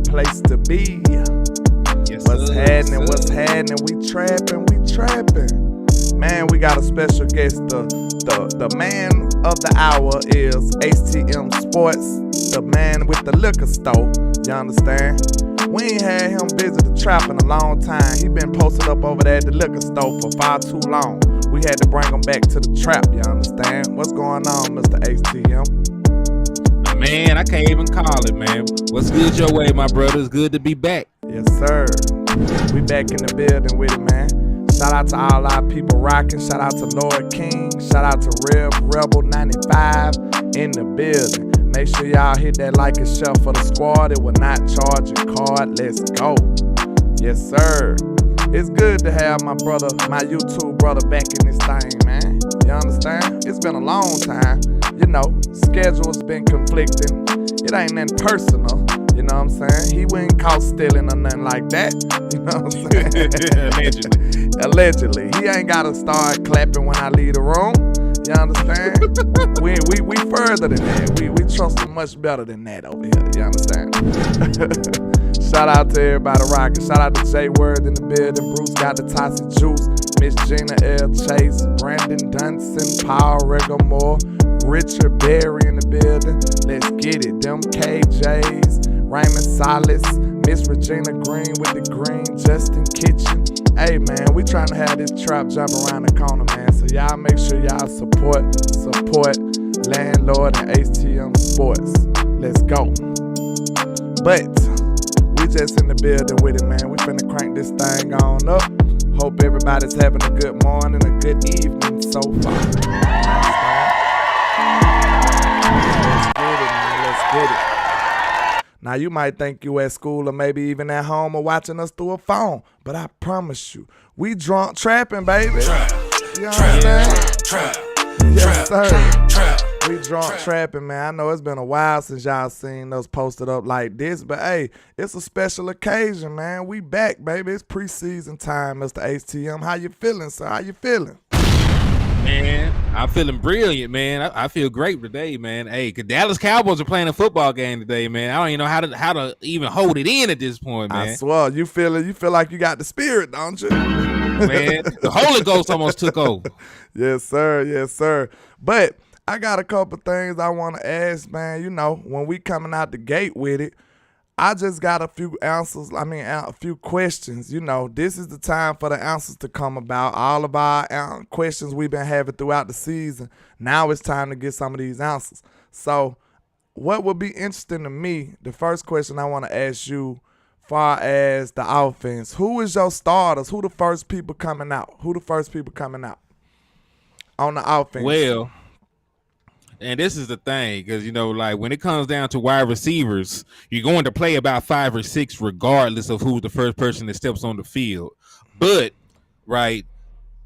place to be. Yes, What's happening? What's happening? We trapping. Man, we got a special guest. The man of the hour is HTM Sports, the man with the liquor store. You understand? We ain't had him visit the trap in a long time. He been posted up over there at the liquor store for far too long. We had to bring him back to the trap. You understand? What's going on, Mr. HTM? Man, I can't even call it, man. What's good your way, my brother? It's good to be back. Yes, sir. We back in the building with it, man. Shout out to all our people rocking. Shout out to Lord King. Shout out to Rebel 95 in the building. Make sure y'all hit that like and share for the squad. It will not charge a card. Let's go. Yes, sir. It's good to have my brother, my YouTube brother, back in this thing, man. You understand? It's been a long time. You know, schedule's been conflicting. It ain't nothing personal. You know what I'm saying? He wasn't caught stealing or nothing like that. You know what I'm saying? Allegedly. He ain't got to start clapping when I leave the room. You understand? we further than that. We trust him much better than that over here. You understand? Shout out to everybody rocking. Shout out to Jay Word in the building. Bruce got the Tossie Juice. Miss Gina L. Chase. Brandon Dunson. Paul Rigamore. Richard Berry in the building. Let's get it. Them KJs. Raymond Salas. Miss Regina Green with the green. Justin Kitchen. Hey, man, we trying to have this trap jump around the corner, man. So y'all make sure y'all support Landlord and HTM Sports. Let's go. But we just in the building with it, man. We finna crank this thing on up. Hope everybody's having a good morning, a good evening so far. Let's get it, man. Let's get it. Now, you might think you at school or maybe even at home or watching us through a phone, but I promise you, we drunk trapping, baby. You understand? Trap. Yes, sir. Trap. We drunk trapping, man. I know it's been a while since y'all seen us posted up like this, but hey, it's a special occasion, man. We back, baby. It's preseason time, Mr. HTM. How you feeling, sir? How you feeling? Man, I'm feeling brilliant, man. I feel great today, man. Hey, cause Dallas Cowboys are playing a football game today, man. I don't even know how to even hold it in at this point, man. I swear, you feel like you got the spirit, don't you? Man, the Holy Ghost almost took over. Yes, sir. Yes, sir. But I got a couple things I want to ask, man. You know, when we coming out the gate with it, I just got a few answers. A few questions. You know, this is the time for the answers to come about. All of our questions we've been having throughout the season. Now it's time to get some of these answers. So what would be interesting to me, the first question I want to ask you, far as the offense, who is your starters? Who the first people coming out? Who the first people coming out on the offense? Well, and this is the thing, because, you know, like when it comes down to wide receivers, you're going to play about 5 or 6 regardless of who's the first person that steps on the field. But, right,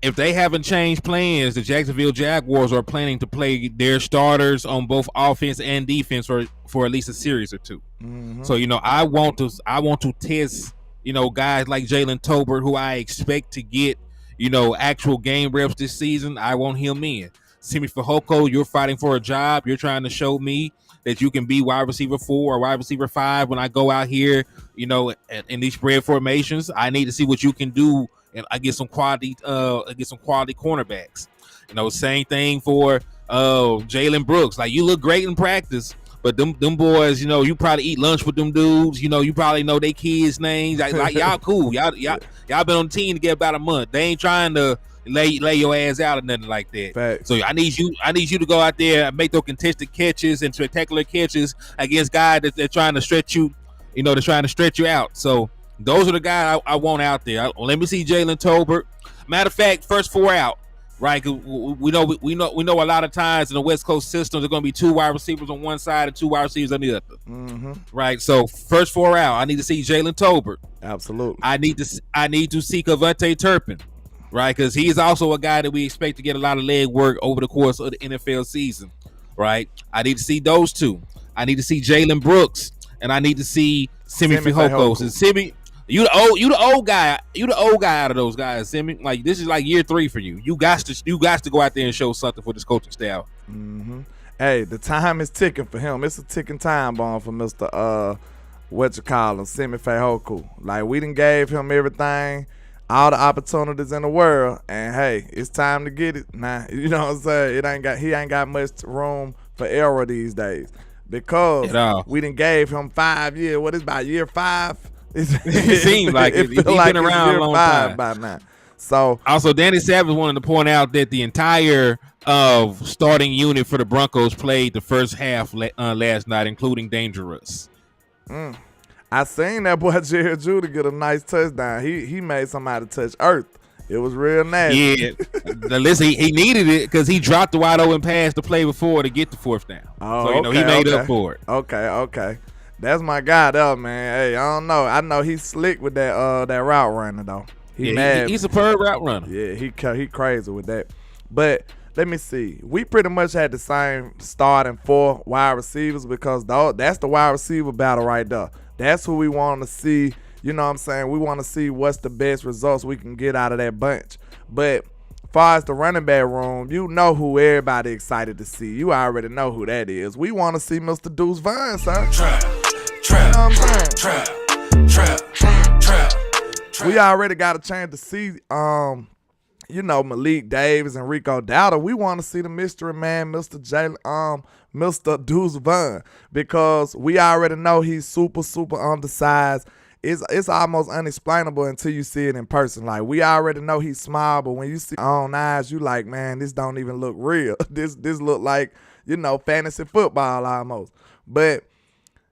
if they haven't changed plans, the Jacksonville Jaguars are planning to play their starters on both offense and defense for at least a series or two. Mm-hmm. So, you know, I want to test, you know, guys like Jalen Tolbert, who I expect to get, you know, actual game reps this season. I want him in. Simi Fehoko, you're fighting for a job. You're trying to show me that you can be wide receiver 4 or wide receiver 5 when I go out here, you know, in these spread formations. I need to see what you can do, and I get some quality cornerbacks. You know, same thing for Jalen Brooks. Like, you look great in practice, but them boys, you know, you probably eat lunch with them dudes. You know, you probably know they kids' names. Like y'all cool. Y'all been on the team to get about a month. They ain't trying to lay your ass out or nothing like that. Fact. So I need you to go out there and make those contested catches and spectacular catches against guys that they're trying to stretch you. You know, they're trying to stretch you out. So those are the guys I want out there. Let me see Jalen Tolbert. Matter of fact, first 4 out. Right, we know a lot of times in the West Coast system, there's going to be 2 wide receivers on one side and 2 wide receivers on the other. Mm-hmm. Right, so first 4 out, I need to see Jalen Tolbert. Absolutely. I need to see Kavontae Turpin, right, because he's also a guy that we expect to get a lot of leg work over the course of the NFL season. Right, I need to see those 2. I need to see Jalen Brooks, and I need to see Simi Fehoko. And Simi, you the old guy. You the old guy out of those guys, Simi. Like, this is like year 3 for you. You got to go out there and show something for this coaching staff. Mm-hmm. Hey, the time is ticking for him. It's a ticking time bomb for Mr. Semi Fehoko. Like, we done gave him everything, all the opportunities in the world, and hey, it's time to get it. Nah, you know what I'm saying? He ain't got much room for error these days because we done gave him 5 years. What is about year 5? It seems like it. He's been around a long time by now. So also, Danny Savage wanted to point out that the entire starting unit for the Broncos played the first half last night, including Dangerous. I seen that boy Jared Judy get a nice touchdown. He made somebody touch earth. It was real nasty. Yeah, listen, he needed it because he dropped the wide open pass to play before to get the fourth down. Oh, so he made up for it. Okay. That's my guy there, man. Hey, I don't know. I know he's slick with that route runner though. He's a superb route runner. Yeah, he crazy with that. But let me see. We pretty much had the same starting 4 wide receivers because that's the wide receiver battle right there. That's who we want to see. You know what I'm saying? We want to see what's the best results we can get out of that bunch. But as far as the running back room, you know who everybody excited to see. You already know who that is. We want to see Mr. Deuce Vaughn, sir. Trap. We already got a chance to see, Malik Davis and Rico Dowdle. We want to see the mystery man, Mr. Deuce Vaughn, because we already know he's super, super undersized. It's almost unexplainable until you see it in person. Like, we already know he's small, but when you see on eyes, you like, man, this don't even look real. This look like, fantasy football almost. But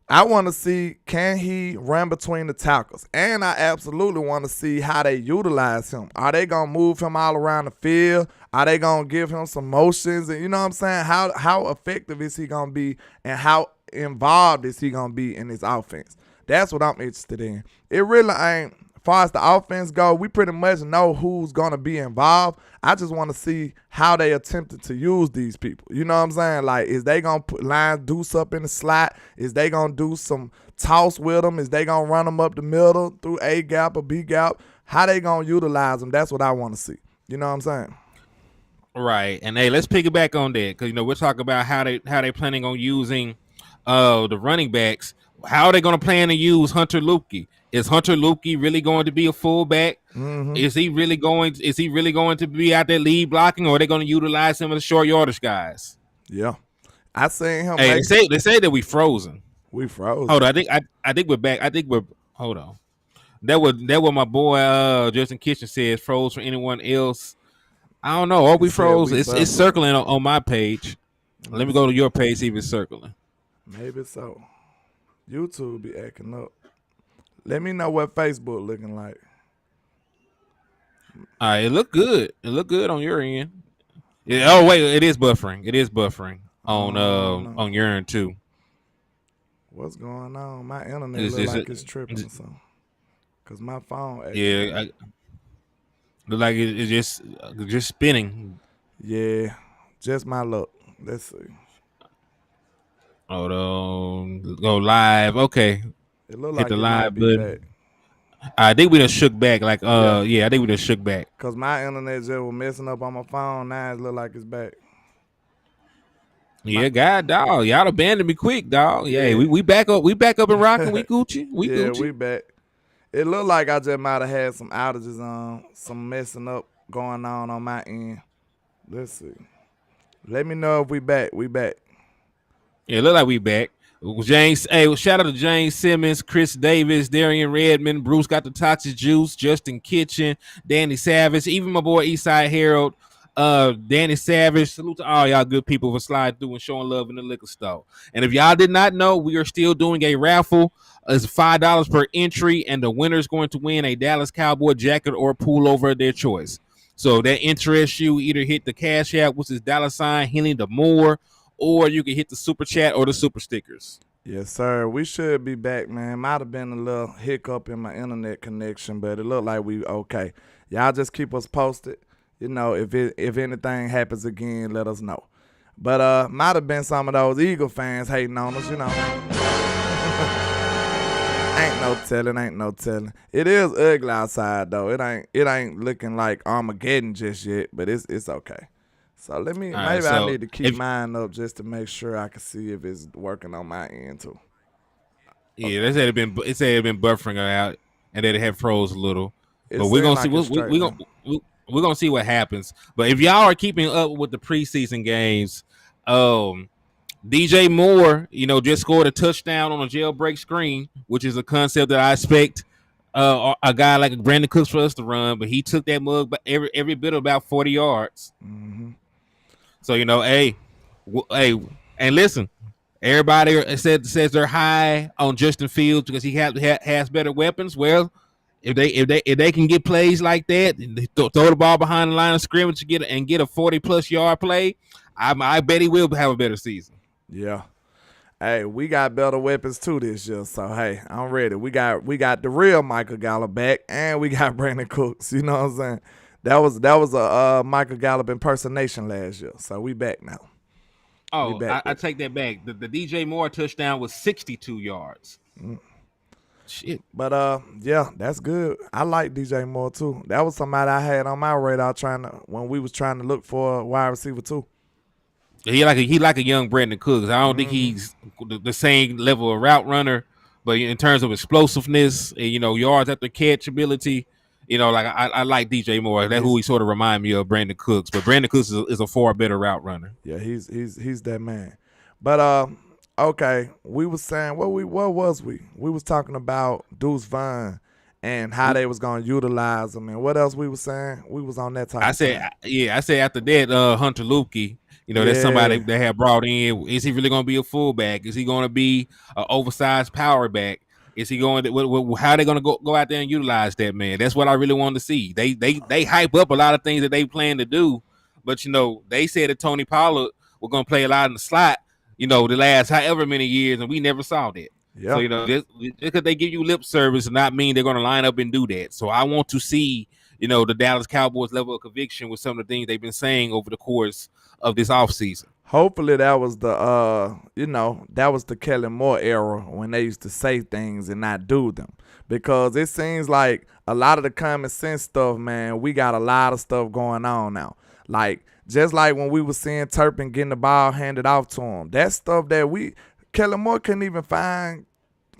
I want to see, can he run between the tackles? And I absolutely want to see how they utilize him. Are they going to move him all around the field? Are they going to give him some motions? And you know what I'm saying? How effective is he going to be? And how involved is he going to be in his offense? That's what I'm interested in. It really ain't, as far as the offense go, we pretty much know who's going to be involved. I just want to see how they attempted to use these people. You know what I'm saying? Like, is they going to put line deuce up in the slot? Is they going to do some toss with them? Is they going to run them up the middle through A gap or B gap? How they going to utilize them? That's what I want to see. You know what I'm saying? Right. And hey, let's piggyback on that because we're talking about how they planning on using the running backs. How are they going to plan to use Hunter Luepke? Is Hunter Luepke really going to be a fullback? Mm-hmm. Is he really going to be out there lead blocking, or are they going to utilize some of the short yardage guys? Yeah, I seen him. Hey, they say that we frozen. We frozen. Hold on, I think we're back. Hold on. That what my boy Justin Kitchen says froze for anyone else. I don't know. Are we froze? It's circling on my page. Let me go to your page, see if it's circling. Maybe so. YouTube be acting up. Let me know what Facebook looking like. All right, it looked good. It looked good on your end. Yeah, oh wait, it is buffering. It is buffering on your end too. What's going on? My internet look like it's tripping or something. Cause my phone. Look like it's just spinning. Yeah, just my luck. Let's see. Hold on. Go live. Okay. It look hit like the it live might be button. back. I think we done shook back. Like I think we done shook back. Cause my internet just was messing up on my phone. Now it look like it's back. Yeah, God, dog. Y'all abandoned me quick, dog. Yeah, we back up. We back up and rocking. We Gucci. Gucci. We back. It looked like I just might have had some outages on, some messing up going on my end. Let's see. Let me know if we back. We back. Yeah, it look like we back. James, hey, shout out to James Simmons, Chris Davis, Darian Redmond, Bruce got the toxic juice, Justin Kitchen, Danny Savage, even my boy Eastside Harold, Danny Savage. Salute to all y'all good people for sliding through and showing love in the liquor store. And if y'all did not know, we are still doing a raffle. It's $5 per entry, and the winner is going to win a Dallas Cowboy jacket or pullover of their choice. So if that interests you, either hit the Cash App, which is $ Henley the Moore, or you can hit the super chat or the super stickers. Yes, sir. We should be back, man. Might have been a little hiccup in my internet connection, but it looked like we okay. Y'all just keep us posted. If anything happens again, let us know. But might have been some of those Eagle fans hating on us, Ain't no telling. It is ugly outside though. It ain't looking like Armageddon just yet, but it's okay. So I need to keep mine up just to make sure I can see if it's working on my end too. Yeah, it said it been buffering out, and that it had froze a little. It But we're seemed gonna see. like it's straight now. We're gonna see what happens. But if y'all are keeping up with the preseason games, DJ Moore, just scored a touchdown on a jailbreak screen, which is a concept that I expect a guy like Brandon Cooks for us to run. But he took that mug every bit of about 40 yards. Mm-hmm. So hey, and listen. Everybody says they're high on Justin Fields because he has better weapons. Well, if they can get plays like that, throw the ball behind the line of scrimmage get a 40+ yard play, I bet he will have a better season. Yeah. Hey, we got better weapons too this year, so hey, I'm ready. We got the real Michael Gallup back, and we got Brandon Cooks. You know what I'm saying? That was a Michael Gallup impersonation last year, so we back now. Oh, I take that back. The DJ Moore touchdown was 62 yards. Shit. But yeah, that's good. I like DJ Moore too. That was somebody I had on my radar when we was trying to look for a wide receiver too. He like a young Brandon Cooks. I don't think he's the same level of route runner, but in terms of explosiveness and yards after catch ability, I like DJ Moore. That's who he sort of remind me of, Brandon Cooks. But Brandon Cooks is a far better route runner. Yeah, he's that man. But okay, we was saying what was we? We was talking about Deuce Vaughn and how they was gonna utilize him, and what else we was saying? We was on that type. I said after that, Hunter Lupke. That's somebody they have brought in. Is he really going to be a fullback? Is he going to be an oversized power back? Is he going to how are they going to go out there and utilize that man? That's what I really want to see. They hype up a lot of things that they plan to do, but they said that Tony Pollard was going to play a lot in the slot. The last however many years, and we never saw that. Yeah. So just because they give you lip service does not mean they're going to line up and do that. So I want to see the Dallas Cowboys level of conviction with some of the things they've been saying over the course of this offseason. Hopefully that was the Kellen Moore era when they used to say things and not do them. Because it seems like a lot of the common sense stuff, man, we got a lot of stuff going on now. Like, just like when we were seeing Turpin getting the ball handed off to him. That stuff that Kellen Moore couldn't even find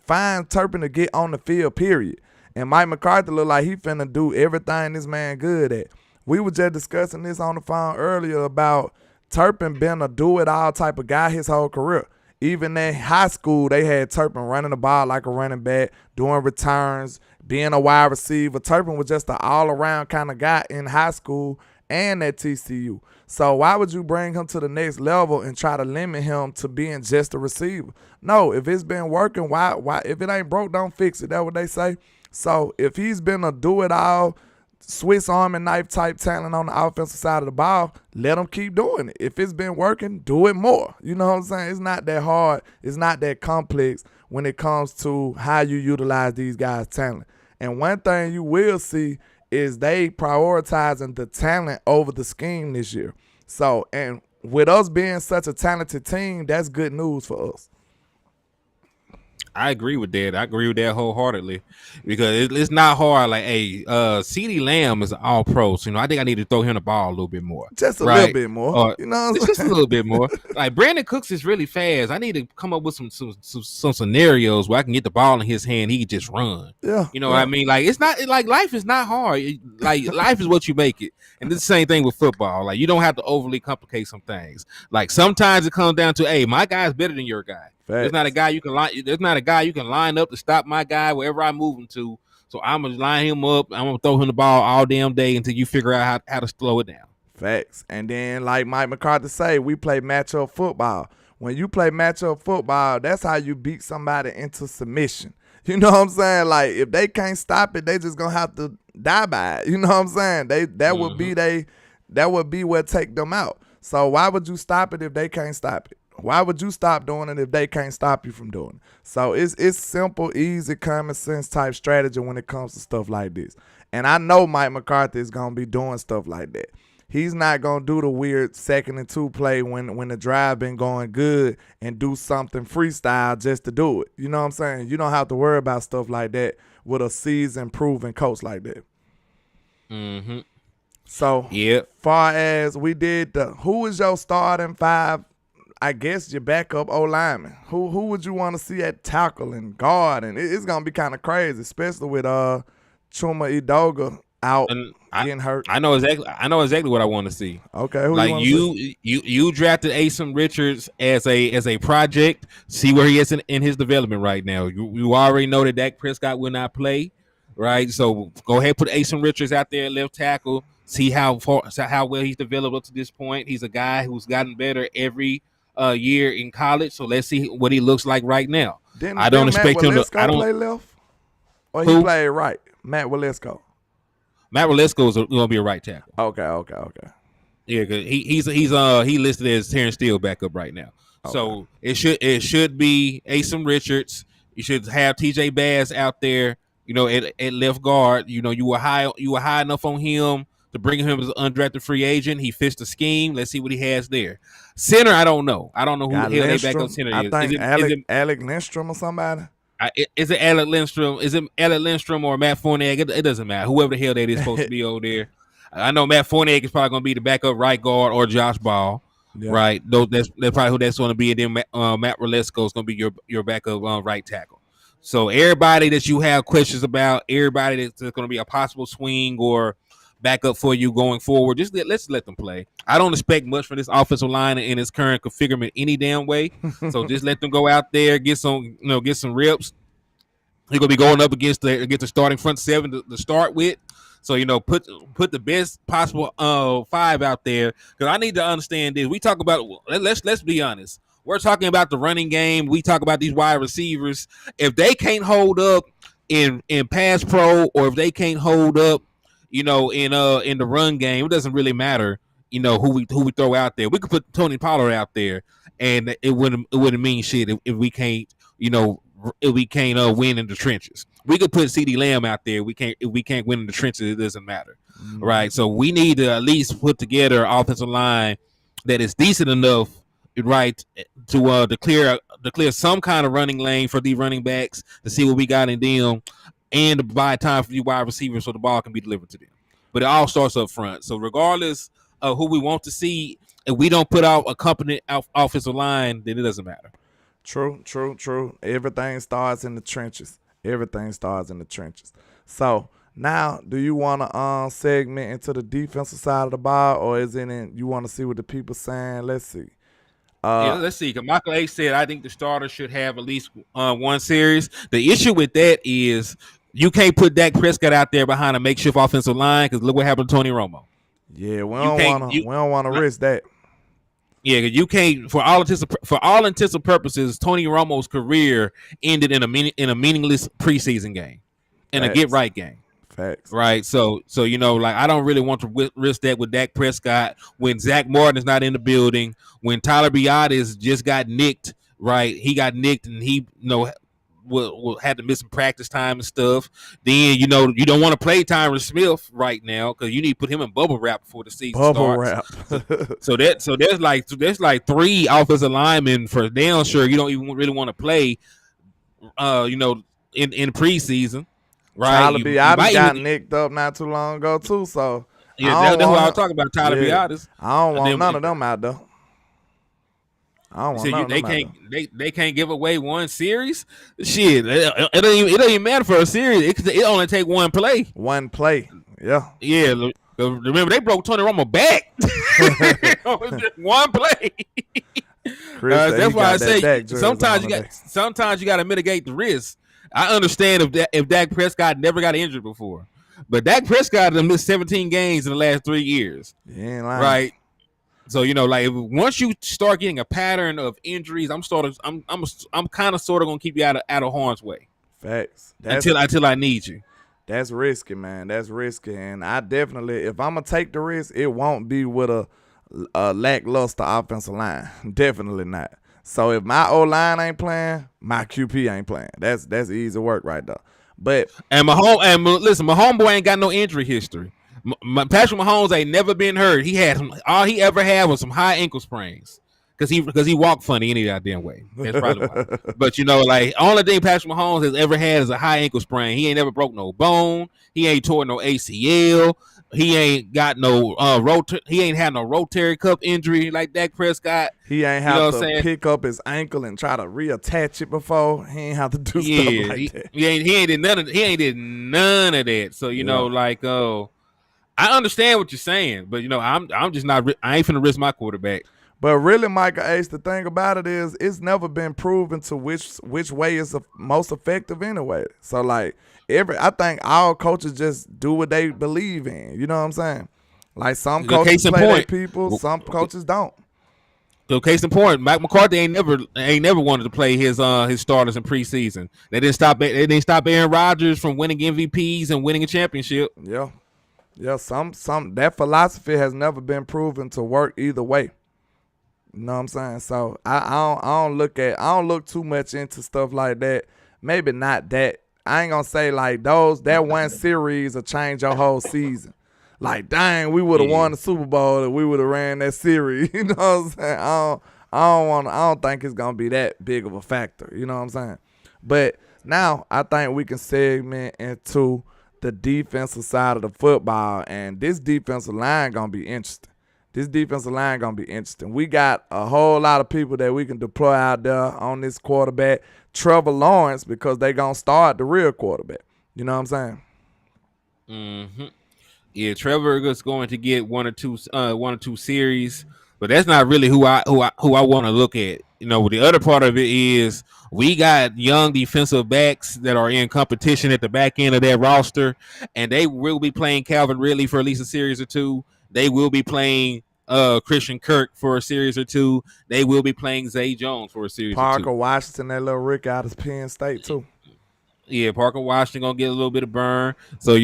Turpin to get on the field, period. And Mike McCarthy looked like he finna do everything this man good at. We were just discussing this on the phone earlier about Turpin been a do-it-all type of guy his whole career. Even in high school, they had Turpin running the ball like a running back, doing returns, being a wide receiver. Turpin was just an all-around kind of guy in high school and at TCU. So why would you bring him to the next level and try to limit him to being just a receiver? No, if it's been working, why? If it ain't broke, don't fix it. That's what they say. So if he's been a do-it-all, Swiss Army knife type talent on the offensive side of the ball, let him keep doing it. If it's been working, do it more. You know what I'm saying? It's not that hard. It's not that complex when it comes to how you utilize these guys' talent. And one thing you will see is they prioritizing the talent over the scheme this year. So, and with us being such a talented team, that's good news for us. I agree with that. I agree with that wholeheartedly because it's not hard. Like, hey, CeeDee Lamb is an all-pro. So, I think I need to throw him the ball a little bit more. Just a little bit more. Just a little bit more. Like, Brandon Cooks is really fast. I need to come up with some scenarios where I can get the ball in his hand. He can just run. Yeah. You know what I mean? Like, it's not like life is not hard. Like, life is what you make it. And it's the same thing with football. Like, you don't have to overly complicate some things. Like, sometimes it comes down to, hey, my guy's better than your guy. There's not a guy you can line up to stop my guy wherever I move him to. So I'm gonna line him up. I'm gonna throw him the ball all damn day until you figure out how to slow it down. Facts. And then, like Mike McCarthy say, we play matchup football. When you play matchup football, that's how you beat somebody into submission. You know what I'm saying? Like, if they can't stop it, they just gonna have to die by it. You know what I'm saying? That would be what take them out. So why would you stop it if they can't stop it? Why would you stop doing it if they can't stop you from doing it? So it's simple, easy, common sense type strategy when it comes to stuff like this. And I know Mike McCarthy is going to be doing stuff like that. He's not going to do the weird 2nd and 2 play when the drive been going good and do something freestyle just to do it. You know what I'm saying? You don't have to worry about stuff like that with a seasoned, proven coach like that. Mm-hmm. So, far as we did who is your starting 5 I guess your backup O lineman. Who would you want to see at tackle and guard? And it's gonna be kind of crazy, especially with Chuma Edoga out And getting hurt. I know exactly what I want to see. Okay, who like you drafted Asim Richards as a project. See where he is in his development right now. You already know that Dak Prescott will not play, right? So go ahead, put Asim Richards out there at left tackle. See how well he's developed up to this point. He's a guy who's gotten better every year in college. So let's see what he looks like right now. I don't expect him to. I don't play left, or he played right. Matt Waletzko. Matt Waletzko is going to be a right tackle. Okay. Yeah, cause he listed as Terrence Steele backup right now. Okay. So it should be Asim Richards. You should have TJ Bass out there. At left guard. You were high enough on him to bring him as an undrafted free agent. He fits the scheme. Let's see what he has there. Center, I don't know. I don't know who the hell their backup center is. I think Alec Lindstrom or somebody. Is it Alec Lindstrom? Is it Alec Lindstrom or Matt Forneg? It doesn't matter. Whoever the hell that is supposed to be over there. I know Matt Forneg is probably going to be the backup right guard or Josh Ball, right? That's probably who that's going to be. And then Matt Waletzko is going to be your backup right tackle. So everybody that you have questions about, everybody that's going to be a possible swing or backup for you going forward, let's let them play. I don't expect much from this offensive line in its current configuration any damn way. So just let them go out there, get some reps. You're gonna be going up against the starting front seven to start with. So put the best possible 5 out there, because I need to understand this. We talk about, let's be honest. We're talking about the running game. We talk about these wide receivers. If they can't hold up in pass pro, or if they can't hold up, in the run game, it doesn't really matter. Who we throw out there. We could put Tony Pollard out there, and it wouldn't mean shit if we can't win in the trenches. We could put CeeDee Lamb out there. If we can't win in the trenches, it doesn't matter, right? So we need to at least put together an offensive line that is decent enough, right, to clear some kind of running lane for the running backs, to see what we got in them, and to buy time for the wide receivers so the ball can be delivered to them. But it all starts up front. So regardless of who we want to see, if we don't put out a competent offensive line, then it doesn't matter. True. Everything starts in the trenches. So now, do you want to segment into the defensive side of the ball, or is it you want to see what the people saying? Let's see. Let's see. Michael A said, I think the starter should have at least one series. The issue with that is you can't put Dak Prescott out there behind a makeshift offensive line, because look what happened to Tony Romo. Yeah, we don't want to risk that. Yeah, you can't. For all intents and purposes, Tony Romo's career ended in a meaningless preseason game, in a get right game. Facts. Right. So I don't really want to risk that with Dak Prescott when Zach Martin is not in the building, when Tyler Biadasz just got nicked. Right, he got nicked, and he will have to miss some practice time and stuff. Then you don't want to play Tyron Smith right now, because you need to put him in bubble wrap before the season starts. So there's like 3 offensive linemen for damn sure you don't even really want to play. In preseason, right? Tyler Biadasz got nicked up not too long ago too. So yeah, that's what I was talking about. Tyler Biadasz. I don't want none of them out there. They can't give away one series. Shit, it don't even matter for a series. It only take one play. One play, yeah. Remember, they broke Tony Romo back. One play. That's why I say sometimes you got to mitigate the risk. I understand if Dak Prescott never got injured before, but Dak Prescott has missed 17 games in the last 3 years. Yeah, right. So once you start getting a pattern of injuries, I'm kind of sort of gonna keep you out of harm's way. Facts. Until I need you. That's risky, man. That's risky, and I definitely, if I'm gonna take the risk, it won't be with a lackluster offensive line. Definitely not. So if my O line ain't playing, my QP ain't playing. That's easy work right there. But my homeboy ain't got no injury history. Patrick Mahomes ain't never been hurt. All he ever had was some high ankle sprains. because he walked funny any goddamn way. That's probably why. But like only thing Patrick Mahomes has ever had is a high ankle sprain. He ain't never broke no bone. He ain't tore no ACL. He ain't got no he ain't had no rotary cuff injury like Dak Prescott. He ain't have to pick up his ankle and try to reattach it before. He ain't have to do stuff like that. He ain't did none of that. So like I understand what you're saying, but I'm just not. I ain't finna risk my quarterback. But really, Michael Ace, the thing about it is, it's never been proven to which way is the most effective anyway. So like I think all coaches just do what they believe in. You know what I'm saying? Like some coaches play their people, some coaches don't. So case in point, Mike McCarthy ain't never wanted to play his starters in preseason. They didn't stop Aaron Rodgers from winning MVPs and winning a championship. Yeah. Some that philosophy has never been proven to work either way. You know what I'm saying? So I don't look too much into stuff like that. Maybe not that. I ain't gonna say like that one series will change your whole season. Like, dang, we would have won the Super Bowl if we would have ran that series. You know what I'm saying? I don't think it's gonna be that big of a factor. You know what I'm saying? But now I think we can segment into the defensive side of the football, and this defensive line gonna be interesting. We got a whole lot of people that we can deploy out there on this quarterback, Trevor Lawrence, because they gonna start the real quarterback. You know what I'm saying? Mm-hmm. Yeah, Trevor is going to get one or two series, but that's not really who I want to look at. The other part of it is we got young defensive backs that are in competition at the back end of that roster, and they will be playing Calvin Ridley for at least a series or two. They will be playing Christian Kirk for a series or two. They will be playing Zay Jones for a series or two. Parker Washington, that little Rick out of Penn State too. Yeah, Parker Washington gonna get a little bit of burn. So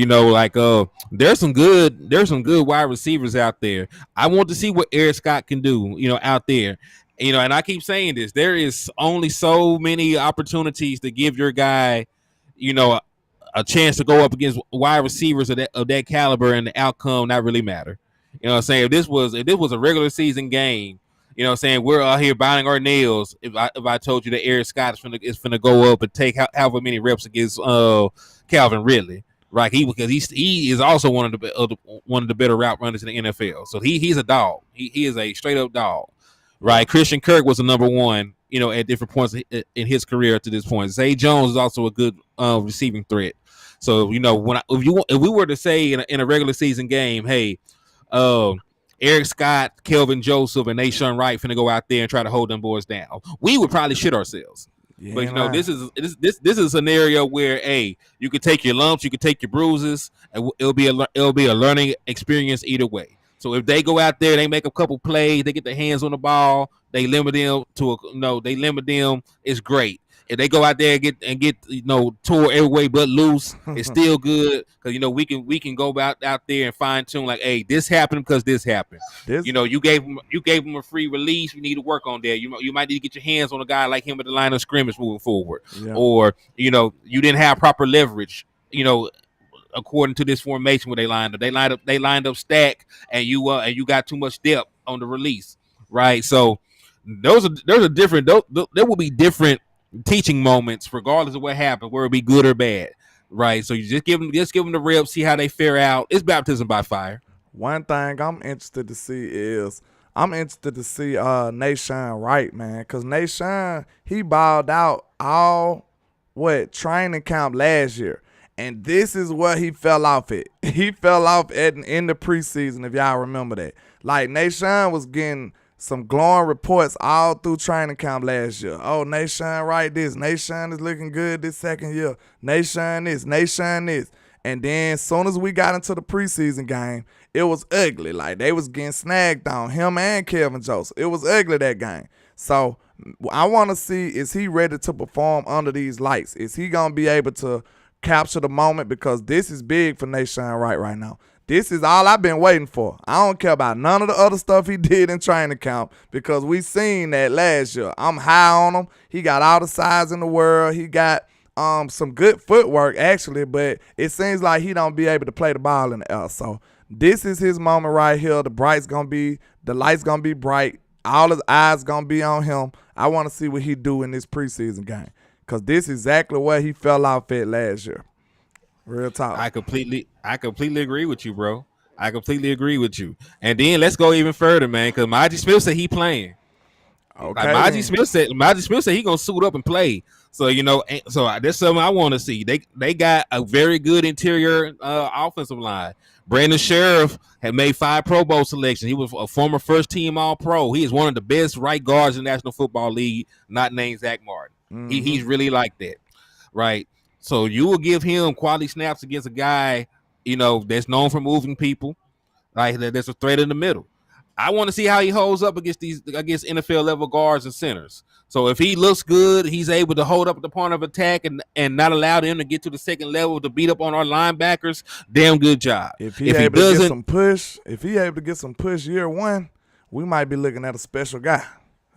there's some good wide receivers out there. I want to see what Eric Scott can do, out there. And I keep saying this, there is only so many opportunities to give your guy, a chance to go up against wide receivers of that caliber, and the outcome not really matter. You know what I'm saying? If this was a regular season game, we're out here biting our nails. If I told you that Eric Scott is finna go up and take however many reps against Calvin Ridley, right? Because he is also one of the better route runners in the NFL. So he's a dog. He is a straight up dog, right? Christian Kirk was the number one, at different points in his career to this point. Zay Jones is also a good receiving threat. So if we were to say in a regular season game, hey, Eric Scott, Kelvin Joseph, and Nahshon Wright finna go out there and try to hold them boys down, we would probably shit ourselves. Yeah, but this is a scenario where you could take your lumps, you could take your bruises, and it'll be a learning experience either way. So if they go out there, they make a couple plays, they get their hands on the ball, they limit them it's great. If they go out there and get tore every way but loose, it's still good because we can go out there and fine tune like, hey, this happened because this happened. You gave him a free release. You need to work on that. You might need to get your hands on a guy like him at the line of scrimmage moving forward, or you didn't have proper leverage. According to this formation where they lined up stack, and you got too much depth on the release, right? So there will be different teaching moments regardless of what happened, whether it be good or bad, right? So you just give them the reps, see how they fare out. It's baptism by fire. One thing I'm interested to see Nahshon Wright, man, because Nahshon, he balled out all training camp last year, and this is what he fell off at. He fell off in the preseason, if y'all remember that. Like, Nahshon was getting some glowing reports all through training camp last year. Oh, Nahshon Wright this. Nahshon is looking good this second year. Nahshon this. And then as soon as we got into the preseason game, it was ugly. Like, they was getting snagged on, him and Kelvin Joseph. It was ugly, that game. So I want to see, is he ready to perform under these lights? Is he going to be able to capture the moment? Because this is big for Nahshon Wright right now. This is all I've been waiting for. I don't care about none of the other stuff he did in training camp because we seen that last year. I'm high on him. He got all the size in the world. He got some good footwork, actually, but it seems like he don't be able to play the ball in the air. So this is his moment right here. The light's gonna be bright. all his eyes gonna be on him. I want to see what he do in this preseason game, because this is exactly where he fell off at last year. Real talk. I completely agree with you, bro. I completely agree with you. And then let's go even further, man, because Maji Smith said he playing. Okay. Like Maji Smith said he gonna suit up and play. So that's something I want to see. They got a very good interior offensive line. Brandon Sheriff had made 5 Pro Bowl selections. He was a former first team All Pro. He is one of the best right guards in the National Football League, not named Zach Martin. Mm-hmm. He's really like that, right? So you will give him quality snaps against a guy, that's known for moving people, like there's a threat in the middle. I want to see how he holds up against NFL level guards and centers. So if he looks good, he's able to hold up at the point of attack and not allow them to get to the second level to beat up on our linebackers. Damn good job. If he able to get some push year one, we might be looking at a special guy.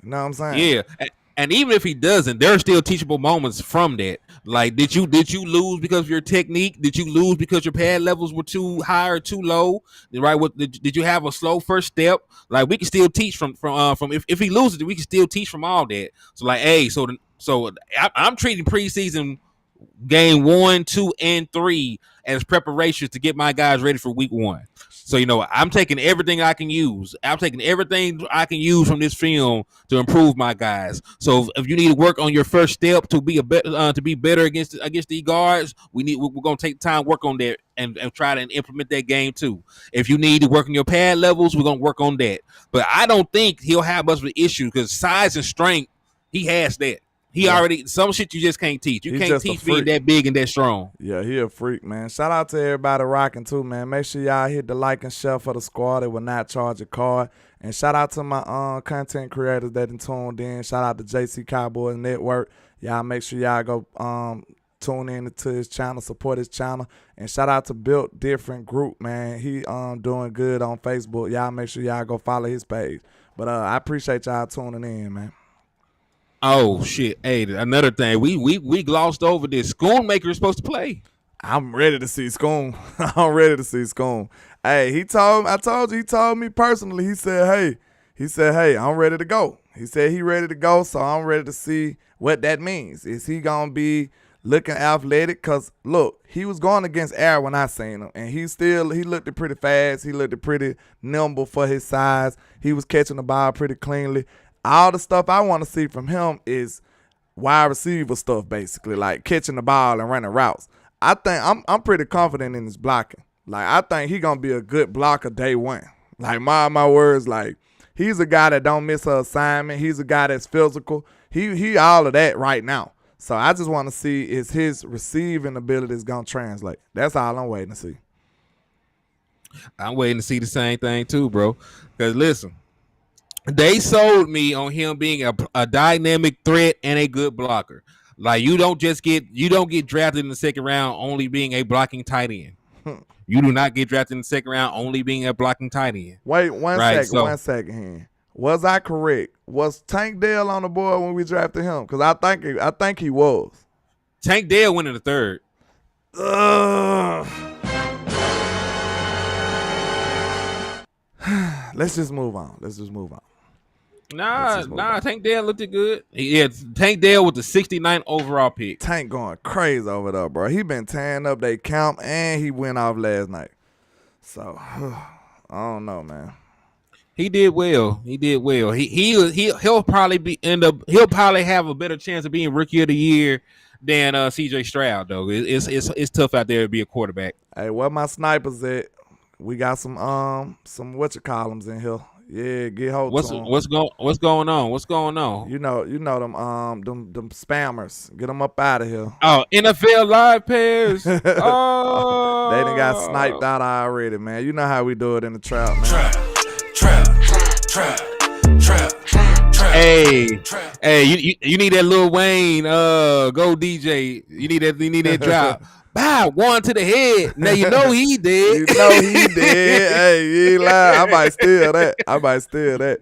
You know what I'm saying? Yeah. And even if he doesn't, there are still teachable moments from that. Like, did you lose because of your technique? Did you lose because your pad levels were too high or too low? Right? Did you have a slow first step? Like, we can still teach from if he loses, we can still teach from all that. So like, hey, so I'm treating preseason game 1, 2, and 3 as preparations to get my guys ready for week 1. So, I'm taking everything I can use. I'm taking everything I can use from this film to improve my guys. So if you need to work on your first step to be better against the guards, we're going to take time to work on that and try to implement that game too. If you need to work on your pad levels, we're going to work on that. But I don't think he'll have much of an issue because size and strength, he has that. Some shit you just can't teach. You can't teach being that big and that strong. Yeah, he a freak, man. Shout out to everybody rocking too, man. Make sure y'all hit the like and share for the squad. It will not charge a card. And shout out to my content creators that tuned in. Shout out to JC Cowboys Network. Y'all make sure y'all go tune in to his channel, support his channel. And shout out to Built Different Group, man. He doing good on Facebook. Y'all make sure y'all go follow his page. But I appreciate y'all tuning in, man. Oh shit! Hey, another thing we glossed over this. Schoonmaker is supposed to play. I'm ready to see Schoon. I'm ready to see Schoon. Hey, he told me personally. He said, hey, I'm ready to go. He said he ready to go, so I'm ready to see what that means. Is he gonna be looking athletic? Cause look, he was going against air when I seen him, and he looked pretty fast. He looked pretty nimble for his size. He was catching the ball pretty cleanly. All the stuff I want to see from him is wide receiver stuff, basically, like catching the ball and running routes. I think I'm pretty confident in his blocking. Like, I think he gonna be a good blocker day one. Like, my words, like, he's a guy that don't miss an assignment. He's a guy that's physical. He all of that right now. So I just want to see is his receiving ability is gonna translate. That's all I'm waiting to see. I'm waiting to see the same thing too, bro. Because listen. They sold me on him being a dynamic threat and a good blocker. Like, you don't get drafted in the second round only being a blocking tight end. You do not get drafted in the second round only being a blocking tight end. Wait, one second here. Was I correct? Was Tank Dell on the board when we drafted him? Because I think he was. Tank Dell went in the 3rd. Let's just move on. Nah, Tank Dell looked good. Yeah, Tank Dell with the 69th overall pick. Tank going crazy over there, bro. He been tearing up they camp, and he went off last night. So, I don't know, man. He did well. He'll probably have a better chance of being rookie of the year than CJ Stroud, though. It's tough out there to be a quarterback. Hey, where my snipers at? We got some whatchamacallums in here. Yeah, get hold to them. What's going on? You know them spammers. Get them up out of here. Oh, NFL live pairs. Oh, they done got sniped out already, man. You know how we do it in the trap, man. Trap. Hey, you need that Lil Wayne go DJ. You need that drop. Bow, one to the head. Now you know he did. Hey, you ain't lying. I might steal that.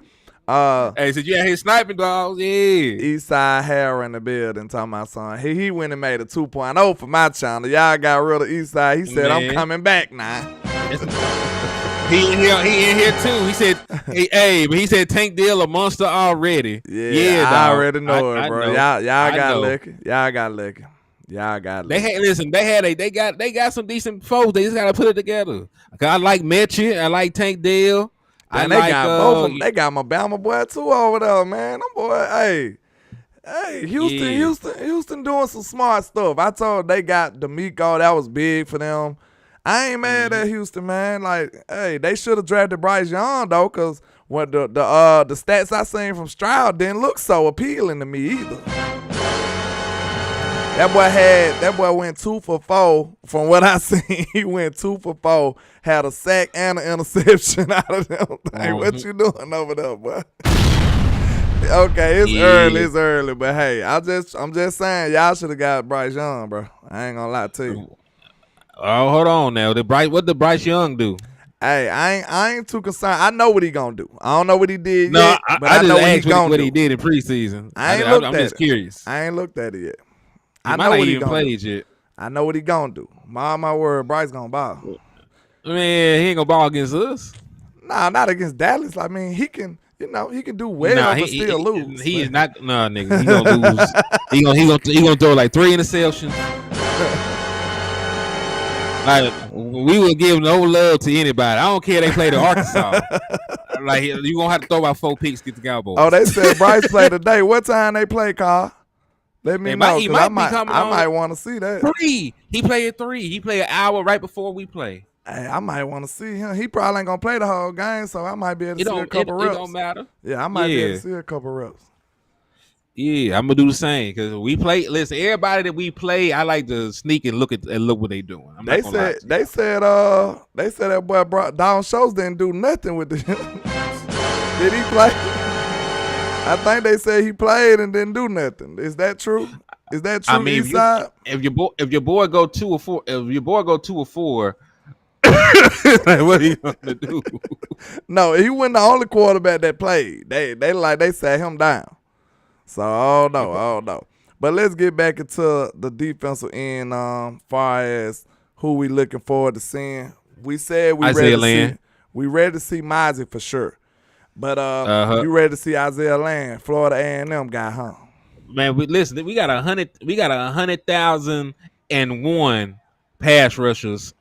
Hey, so you out here sniping, dogs? Yeah. Eastside Hair in the building talking about son. He went and made a 2.0 for my channel. Y'all got rid of Eastside. He said, man, I'm coming back now. He in here too. He said, "Hey, but he said Tank Deal a monster already." Yeah, I dog. already know it, bro. Know. Y'all got lucky. Y'all got lucky. They got some decent folks. They just gotta put it together. I like Metchie. I like Tank Deal. And they got both of them. They got my Bama boy too over there, man. Them boy, hey, Houston doing some smart stuff. I told they got D'Amico. That was big for them. I ain't mad at Houston, man. Like, hey, they should have drafted Bryce Young though, cause what the stats I seen from Stroud didn't look so appealing to me either. That boy went 2 for 4. From what I seen, he went 2 for 4. Had a sack and an interception out of them. Hey, what you doing over there, boy? Okay, it's early, but hey, I'm just saying y'all should have got Bryce Young, bro. I ain't gonna lie to you. Oh, hold on now. What did Bryce Young do? Hey, I ain't too concerned. I know what he gonna do. I don't know what he did no, yet, but I know what he gonna do. What he did in preseason. I'm just curious. I ain't looked at it yet. I know what he played yet. I know what he gonna do. My word, Bryce gonna ball. Man, he ain't gonna ball against us. Nah, not against Dallas. I mean, he can do well, but still lose. He is not. Nah, nigga, he gonna lose. he gonna throw like 3 interceptions. Like, we will give no love to anybody. I don't care they play the Arkansas. Like, you gonna have to throw about 4 picks to get the Cowboys. Oh, they said Bryce played today. What time they play, Carl? Let me know, because I might want to see that. 3. He played at 3. He played an hour right before we play. Hey, I might want to see him. He probably ain't gonna play the whole game, so I might be able to see a couple reps. It don't matter. Yeah, I might be able to see a couple reps. Yeah, I'm gonna do the same because we play. Listen, everybody that we play, I like to sneak and look what they doing. They said that boy Don Schultz didn't do nothing with the. Did he play? I think they said he played and didn't do nothing. Is that true? Is that true? I mean, if your boy go 2 or 4, like, what are you gonna do? No, he wasn't the only quarterback that played. They sat him down. So I don't know. But let's get back into the defensive end. Far as who we looking forward to seeing. We said we ready to see Mozzie for sure. But you ready to see Isaiah Land, Florida A&M guy, huh? Man, we got 100,001 pass rushers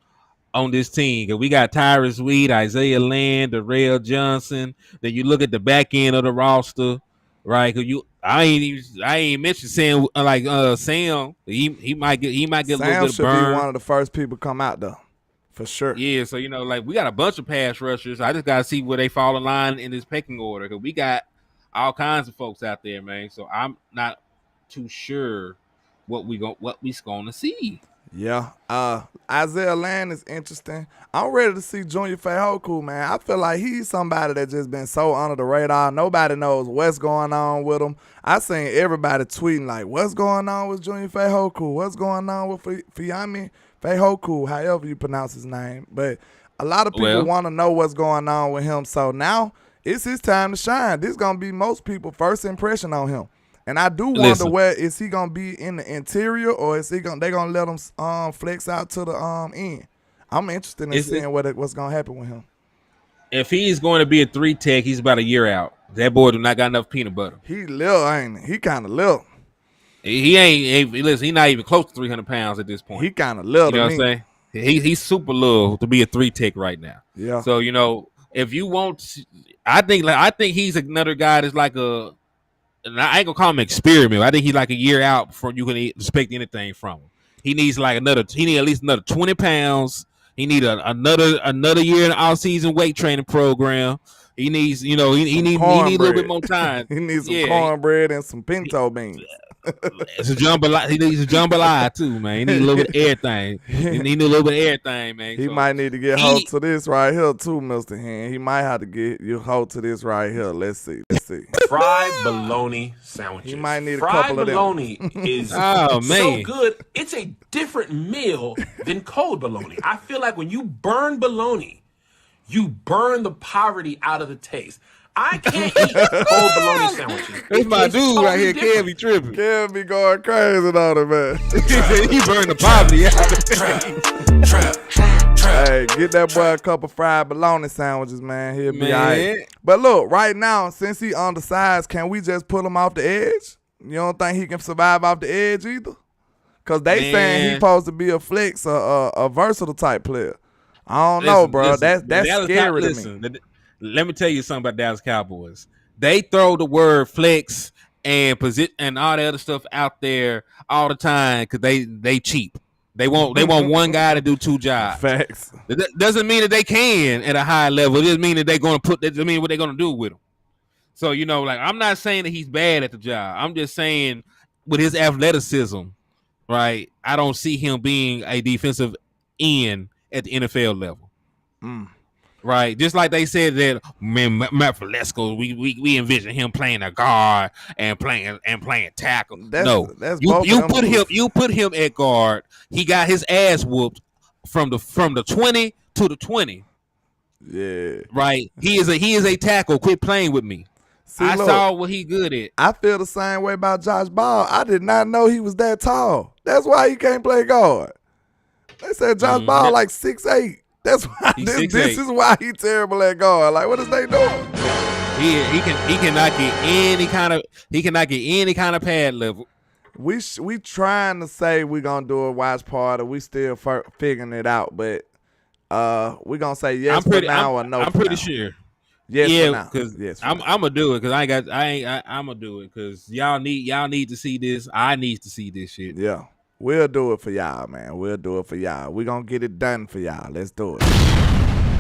on this team. Cause we got Tyrus Wheat, Isaiah Land, Darrell Johnson. Then you look at the back end of the roster, right? Cause I ain't mentioned Sam. Sam, he might get a little bit of burn. Sam should be one of the first people come out though, for sure. Yeah, so we got a bunch of pass rushers. I just gotta see where they fall in line in this pecking order. Cause we got all kinds of folks out there, man. So I'm not too sure what we gonna see. Yeah, Isaiah Land is interesting. I'm ready to see Junior Fehoko, man. I feel like he's somebody that just been so under the radar. Nobody knows what's going on with him. I seen everybody tweeting like, "What's going on with Junior Fehoko? What's going on with Fiami Fehoko?" However you pronounce his name, but a lot of people want to know what's going on with him. So now it's his time to shine. This is gonna be most people's first impression on him. And I do wonder where is he gonna be in the interior, or is they gonna let him flex out to the end? I'm interested in seeing what's gonna happen with him. If he's going to be a 3 tech, he's about a year out. That boy do not got enough peanut butter. He little, ain't he? He kind of little. He ain't. Listen, he's not even close to 300 pounds at this point. He kind of little. You know what I'm saying? He's super little to be a 3 tech right now. Yeah. So if you want, I think he's another guy that's like a. And I ain't gonna call him an experiment. I think he's like a year out before you can expect anything from him. He needs at least another 20 pounds. He need another year in the off-season weight training program. He needs, he need a little bit more time. He needs some cornbread and some pinto beans. It's a jambalaya. He needs a jambalaya too, man. He needs a little bit of everything. He needs a little bit of everything, man. He might need to get hold to this right here too, Mr. Hand. He might have to get you hold to this right here. Let's see. Fried bologna sandwiches. He might need a couple of them. Fried bologna is so good. It's a different meal than cold bologna. I feel like when you burn bologna, you burn the poverty out of the taste. I can't eat cold bologna sandwiches. That's my dude right here. Kev be tripping. Kev be going crazy on it, man. He burned the poverty out. Hey, get that boy a couple fried bologna sandwiches, man. He'll be all right. But look, right now, since he undersized, can we just pull him off the edge? You don't think he can survive off the edge either? Because they saying he supposed to be a flex, a versatile type player. I don't know, bro. That's scary to me. Let me tell you something about Dallas Cowboys. They throw the word flex and position and all the other stuff out there all the time because they cheap. They want one guy to do two jobs. Facts. That doesn't mean that they can at a high level. It just mean that they're going to put. That doesn't mean what they're going to do with him. So like I'm not saying that he's bad at the job. I'm just saying with his athleticism, right? I don't see him being a defensive end at the NFL level. Right, just like they said that Matt Fehoko, we envision him playing a guard and playing tackle. You put him at guard. He got his ass whooped from the 20 to the 20. Yeah, right. He is a tackle. Quit playing with me. I saw what he good at. I feel the same way about Josh Ball. I did not know he was that tall. That's why he can't play guard. They said Josh Ball like 6'8". That's why this is why he terrible at guard. Like, what is they doing? He cannot get any kind of pad level. We trying to say we gonna do a watch party. We still figuring it out, but we gonna say yes for now or no. I'm pretty sure. Yes, because I'm gonna do it because I'm gonna do it because y'all need to see this. I need to see this shit. Yeah. We'll do it for y'all, man. We'll do it for y'all. We're going to get it done for y'all. Let's do it. All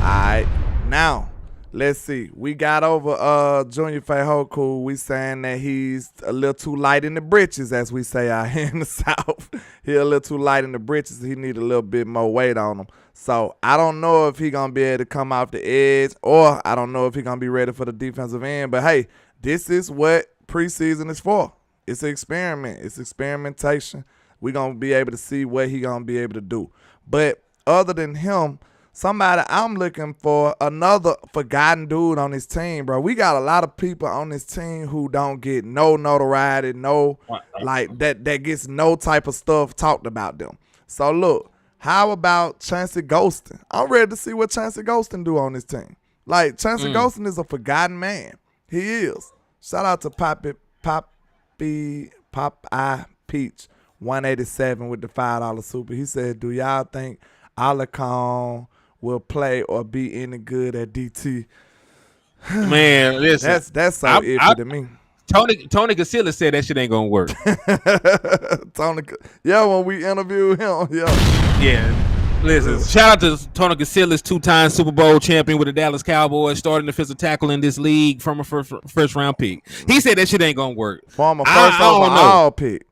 right. Now, let's see. We got over Junior Fehoko. We saying that he's a little too light in the britches, as we say out here in the South. He a little too light in the britches. He need a little bit more weight on him. So, I don't know if he going to be able to come off the edge, or I don't know if he going to be ready for the defensive end. But, hey, this is what preseason is for. It's an experiment. It's experimentation. We're going to be able to see what he going to be able to do. But other than him, somebody I'm looking for, another forgotten dude on this team, bro. We got a lot of people on this team who don't get no notoriety, that gets no type of stuff talked about them. So, look, how about Chancey Golston? I'm ready to see what Chancey Golston do on this team. Like, Chancey Golston is a forgotten man. He is. Shout out to Popeye Peach. 187 with the $5 super. He said, do y'all think Alarcon will play or be any good at DT? Man, listen. That's so iffy to me. Tony Casillas said that shit ain't gonna work. When we interviewed him, Yeah. Listen, shout out to Tony Casillas, 2-time Super Bowl champion with the Dallas Cowboys, starting defensive tackle in this league from a first round pick. He said that shit ain't gonna work. Former first overall pick.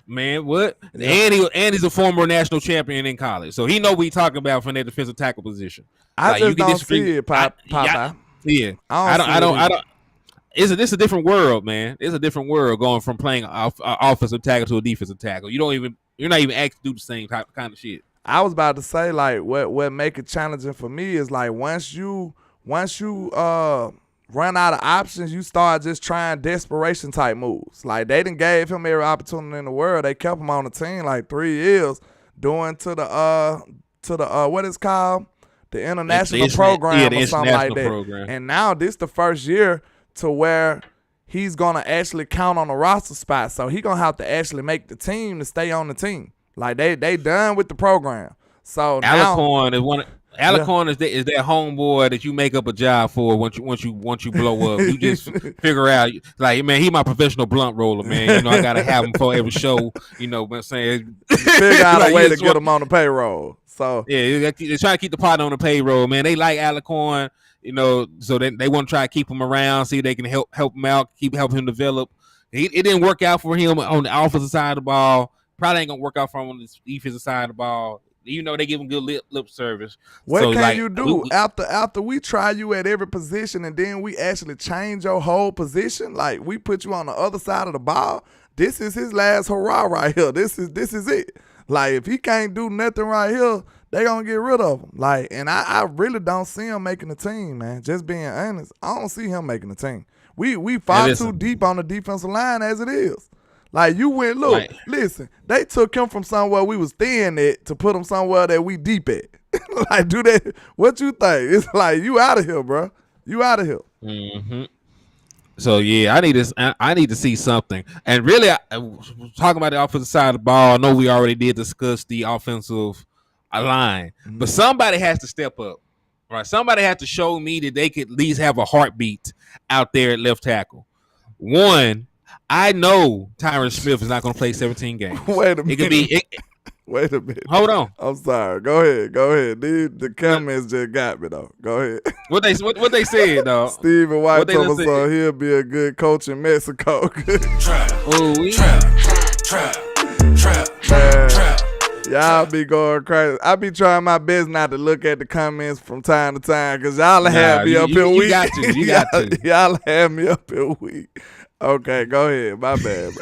Man, what? Yeah. And he's a former national champion in college, so he know what we talking about from that defensive tackle position. I just don't see it, Popeye. Yeah, I don't. It's a different world, man. It's a different world going from playing offensive tackle to a defensive tackle. You're not even asked to do the same kind of shit. I was about to say, like, what make it challenging for me is like once you run out of options, you start just trying desperation type moves. Like, they done gave him every opportunity in the world. They kept him on the team like 3 years, doing to the what is called the international program or something like that. Program. And now this the first year to where he's gonna actually count on the roster spot. So he gonna have to actually make the team to stay on the team. Like they done with the program. So Alarcon is one. Alarcon is that homeboy that you make up a job for once you blow up. You just figure out, like, man, he my professional blunt roller, man. I gotta have him for every show. What I'm saying? Figure out a way to get him on the payroll. So yeah, they try to keep the partner on the payroll, man. They like Alarcon, so they want to try to keep him around, see if they can help him out, help him develop. It didn't work out for him on the offensive side of the ball. Probably ain't gonna work out for him on the defensive side of the ball. They give him good lip service. What can you do after we try you at every position and then we actually change your whole position? Like, we put you on the other side of the ball. This is his last hurrah right here. This is it. Like, if he can't do nothing right here, they gonna get rid of him. Like, and I really don't see him making the team, man. Just being honest, I don't see him making the team. We far too deep on the defensive line as it is. Like you went, look, listen, they took him from somewhere we was thin at to put him somewhere that we deep at. Like, do that. What you think? It's like you out of here, bro. You out of here. Mm-hmm. So yeah, I need to see something. And really, talking about the offensive side of the ball, I know we already did discuss the offensive line, but somebody has to step up, right? Somebody has to show me that they could at least have a heartbeat out there at left tackle. One, I know Tyron Smith is not going to play 17 games. Wait a minute. It could be. Wait a minute. Hold on. I'm sorry. Go ahead. The comments just got me though. Go ahead. What they said though? Stephen White told us so he'll be a good coach in Mexico. Trap. Y'all be going crazy. I be trying my best not to look at the comments from time to time because y'all have me up here weak. You got to. Y'all have me up here weak. Okay, go ahead. My bad.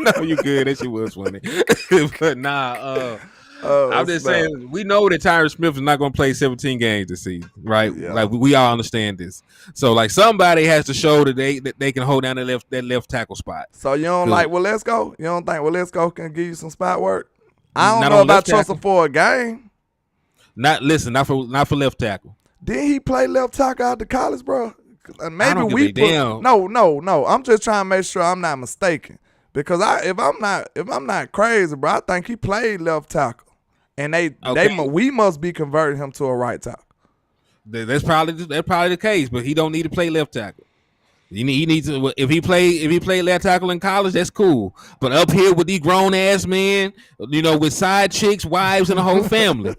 No, you good. That shit was funny. But nah, I'm just saying, we know that Tyron Smith is not going to play 17 games this season, right? Yeah. Like we all understand this. So like somebody has to show that they can hold down that left tackle spot. So you don't like Let's Go? You don't think Let's Go can give you some spot work? I don't know about trust him for a game. Not for left tackle. Did he play left tackle out to college, bro? Maybe I don't give a damn. No. I'm just trying to make sure I'm not mistaken. Because if I'm not crazy, bro, I think he played left tackle, and we must be converting him to a right tackle. That's probably the case, but he don't need to play left tackle. He needs to. If he played left tackle in college, that's cool. But up here with these grown ass men, with side chicks, wives, and the whole family.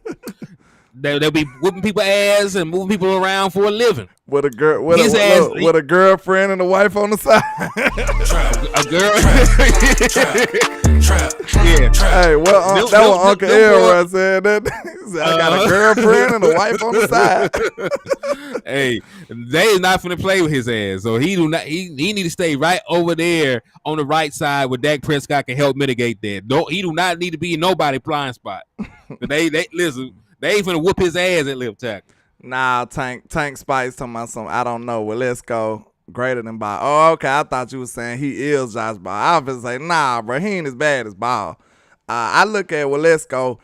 They'll be whooping people's ass and moving people around for a living. With a girlfriend and a wife on the side. A girl. Yeah. Hey, well, that was Uncle Elroy said that. I got a girlfriend and a wife on the side. Hey, they is not finna play with his ass. So he need to stay right over there on the right side where Dak Prescott can help mitigate that. He do not need to be in nobody's blind spot. They listen. They ain't finna whoop his ass at left tackle. Nah, Tank Spice talking about something. I don't know. Well, let's go greater than Ball. Oh, okay. I thought you were saying he is Josh Ball. I was gonna say, nah, bro, he ain't as bad as Ball. I look at, well, let's go.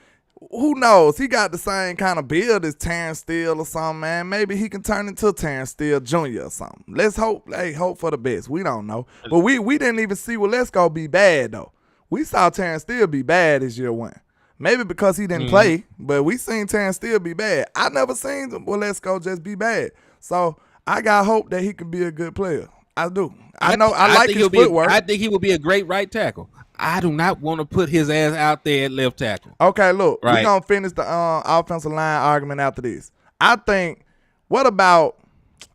Who knows? He got the same kind of build as Terrence Steele or something, man. Maybe he can turn into Terrence Steele Jr. or something. Let's hope. Hey, hope for the best. We don't know. But we didn't even see, well, let's go be bad, though. We saw Terrence Steele be bad this year one. Maybe because he didn't play, but we seen Terrence Steele be bad. I never seen him, well, let's go just be bad. So I got hope that he can be a good player. I do. I like his footwork. I think he would be a great right tackle. I do not want to put his ass out there at left tackle. Okay, look, we're going to finish the offensive line argument after this. I think, what about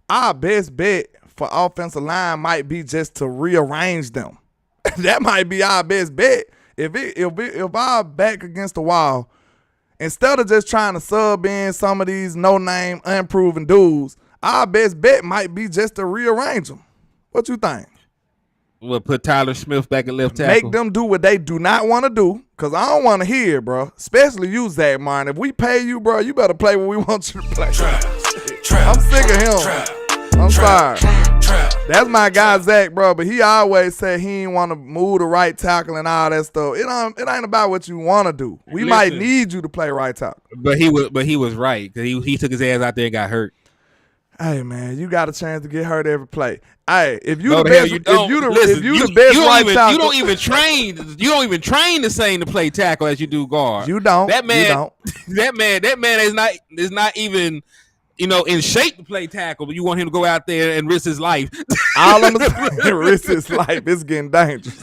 our best bet for offensive line might be just to rearrange them. That might be our best bet. If our back against the wall, instead of just trying to sub in some of these no-name, unproven dudes, our best bet might be just to rearrange them. What you think? We'll put Tyler Smith back at left tackle. Make them do what they do not want to do, because I don't want to hear, bro. Especially you, Zach Martin. If we pay you, bro, you better play what we want you to play. I'm sick of him. I'm sorry. That's my guy, Zach, bro, but he always said he ain't want to move the right tackle and all that stuff. It ain't about what you want to do. We might need you to play right tackle. But he was right, because he took his ass out there and got hurt. Hey, man, you got a chance to get hurt every play. Hey, if you the best, if you the best right tackle, you don't even train the same to play tackle as you do guard. You don't. That man is not even in shape to play tackle, but you want him to go out there and risk his life. All I'm saying, risk his life. It's getting dangerous.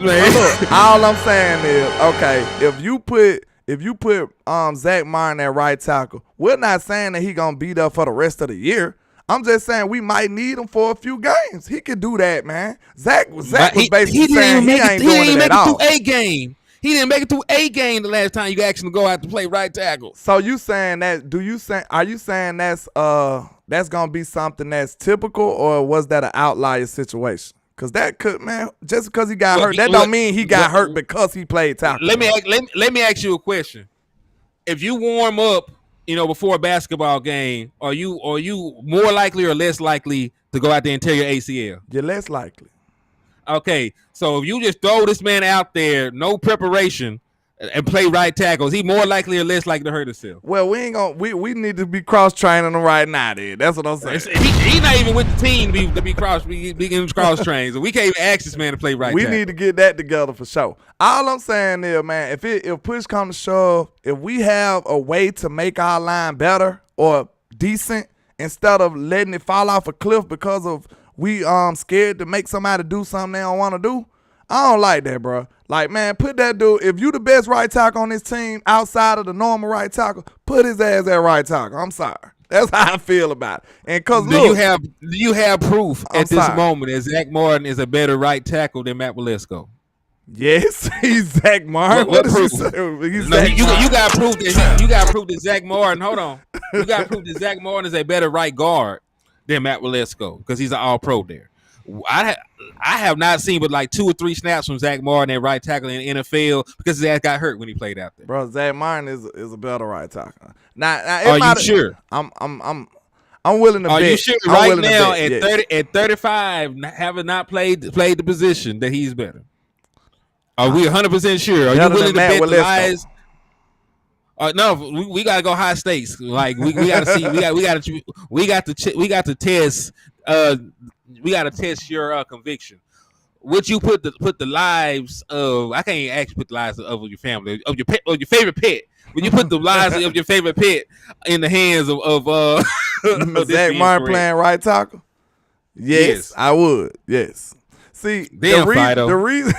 Look, all I'm saying is, okay, if you put Zach Martin at right tackle, we're not saying that he gonna be there for the rest of the year. I'm just saying we might need him for a few games. He could do that, man. Zach was basically saying he ain't doing it at all. He didn't make it through a game the last time you asked him to go out to play right tackle. So you saying that? Are you saying that's gonna be something that's typical, or was that an outlier situation? Because that could, man, just because he got hurt, that don't mean he got hurt because he played tackle. Let me ask you a question. If you warm up, before a basketball game, are you more likely or less likely to go out there and tear your ACL? You're less likely. Okay, so if you just throw this man out there, no preparation, and play right tackle, is he more likely or less likely to hurt himself? Well, we ain't gonna. We need to be cross training him right now. Then that's what I'm saying. He's not even with the team to be cross trained. So we can't even ask this man to play right. We tackle. need to get that together for sure. All I'm saying is, man, if push comes to shove, if we have a way to make our line better or decent instead of letting it fall off a cliff because of we scared to make somebody do something they don't want to do, I don't like that, bro. Like, man, put that dude, if you the best right tackle on this team outside of the normal right tackle, put his ass at right tackle. I'm sorry. That's how I feel about it. And cause do you have proof at this moment that Zach Martin is a better right tackle than Matt Waletzko? Yes, he's Zach Martin. What proof? You got proof that you got proof that Zach Martin. Hold on, you got proof that Zach Martin is a better right guard than Matt Waletzko because he's an All-Pro there. I have not seen but like 2 or 3 snaps from Zach Martin at right tackle in the NFL because his ass got hurt when he played out there. Bro, Zach Martin is a better right tackle. Now are you sure? I'm willing to bet. Are you sure right now at 35, having not played the position, that he's better? Are we 100% sure? Are you willing to bet the lies? No, we gotta go high stakes. Like we gotta see. We got to test. We gotta test your conviction. Would you put the lives of? I can't even actually put the lives of your family, of your pet, of your favorite pet. Would you put the lives of your favorite pet in the hands of Zach Martin playing right tackle? Yes, I would. Yes. See, damn, the reason.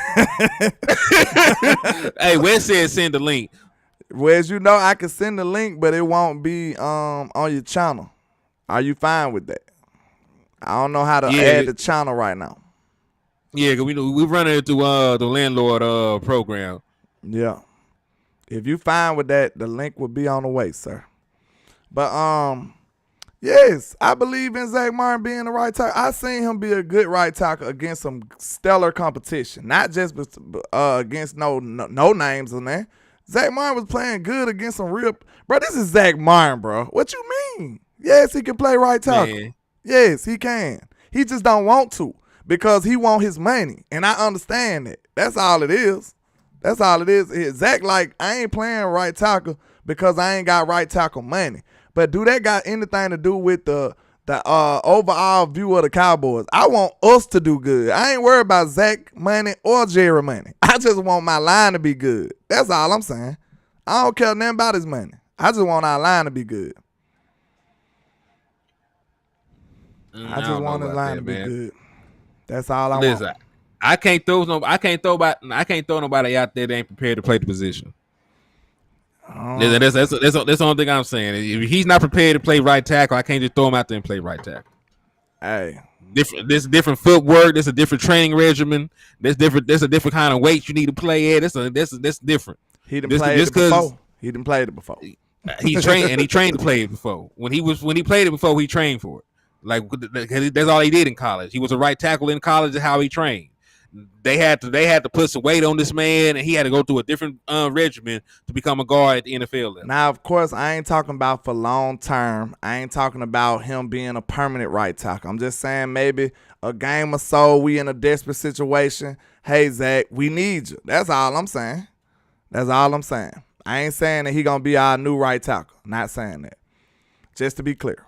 Hey, Wes said send the link. Wes, you know I can send the link, but it won't be on your channel. Are you fine with that? I don't know how to add the channel right now. Yeah, cause we running it through the landlord program. Yeah. If you fine with that, the link will be on the way, sir. But yes, I believe in Zach Martin being the right tackle. I seen him be a good right tackle against some stellar competition, not just against no names in there. Zach Martin was playing good against some real. Bro, this is Zach Martin, bro. What you mean? Yes, he can play right tackle. Man. Yes, he can. He just don't want to because he want his money, and I understand that. That's all it is. That's all it is. Zach, like, I ain't playing right tackle because I ain't got right tackle money. But do that got anything to do with the overall view of the Cowboys? I want us to do good. I ain't worried about Zach money or Jerry money. I just want my line to be good. That's all I'm saying. I don't care nothing about his money. I just want our line to be good. I just want his line to be good. That's all I want. I can't throw nobody out there that ain't prepared to play the position. That's the only thing I'm saying. If he's not prepared to play right tackle, I can't just throw him out there and play right tackle. Hey, there's different footwork. There's a different training regimen. There's a different kind of weight you need to play at. That's different. He didn't play it before. He didn't play it before. He trained to play it before. When he played it before, he trained for it. Like that's all he did in college. He was a right tackle in college. That's how he trained. They had to put some weight on this man, and he had to go through a different regimen to become a guard at the NFL level. Now, of course, I ain't talking about for long term. I ain't talking about him being a permanent right tackle. I'm just saying maybe a game or so, we in a desperate situation. Hey, Zach, we need you. That's all I'm saying. That's all I'm saying. I ain't saying that he going to be our new right tackle. Not saying that. Just to be clear.